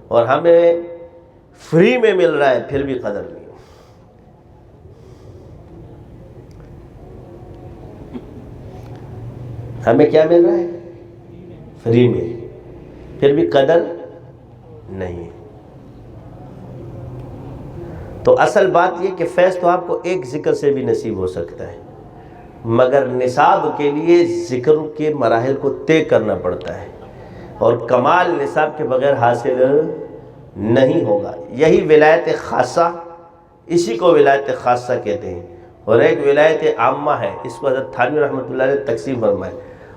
اور ہمیں فری میں مل رہا ہے پھر بھی قدر نہیں. ہمیں کیا مل رہا ہے؟ فری میں، پھر بھی قدر نہیں. تو اصل بات یہ کہ فیض تو آپ کو ایک ذکر سے بھی نصیب ہو سکتا ہے، مگر نصاب کے لیے ذکر کے مراحل کو طے کرنا پڑتا ہے، اور کمال نصاب کے بغیر حاصل نہیں ہوگا. یہی ولایت خاصہ، اسی کو ولایت خاصہ کہتے ہیں. اور ایک ولایت عامہ ہے، اس کو حضرت تھانوی رحمۃ اللہ نے تقسیم فرمایا.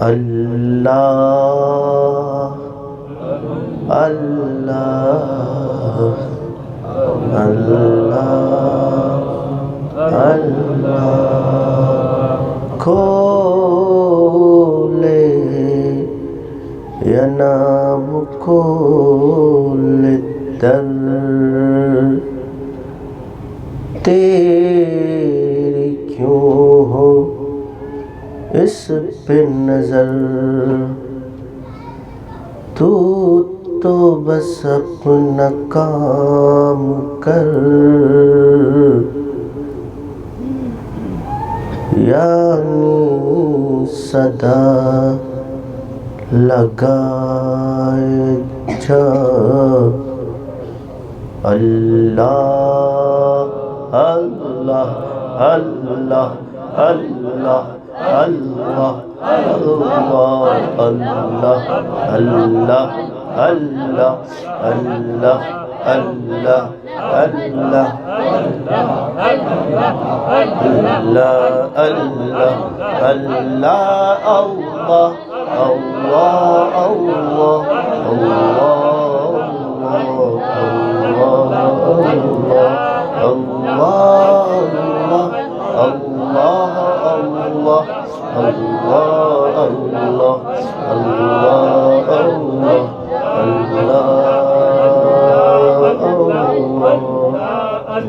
اللہ اللہ اللہ اللہ کھولے یا نام کھول در تیری کیوں ہو اس پہ نظر تو بس اپنا کام کر یعنی صدا لگائے جا اللہ اللہ اللہ اللہ اللہ اللہ اللہ اللہ اللہ اللہ اللہ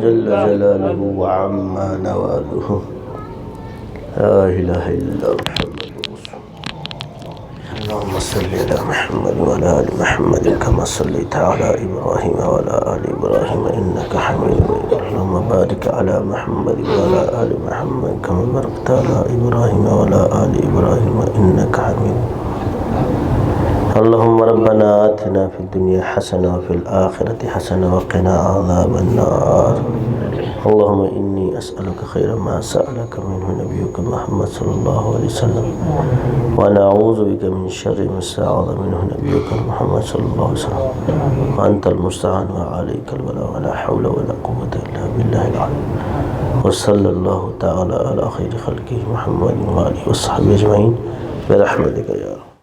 جل جلالہ وعما نوالہ لا الہ الا محمد اللهم صل على محمد وعلى آل محمد كما صليت على إبراهيم وعلى آل إبراهيم إنك حميد مجيد اللهم بارك على محمد وعلى آل محمد كما باركت على إبراهيم وعلى آل إبراهيم إنك حميد اللهم ربنا آتنا في الدنيا حسنة وفي الآخرة حسنة وقنا عذاب النار اللهم إني أسألك خير ما سألك منه نبيك محمد صلى الله عليه وسلم ونعوذ بك من شر ما استعاذ منه نبيك محمد صلى الله عليه وسلم وأنت المستعان وعليك البلاغ ولا حول ولا قوة إلا بالله العلي وصلى الله تعالى على خير خلقه محمد وآله وصحبه أجمعين برحمتك يا رب.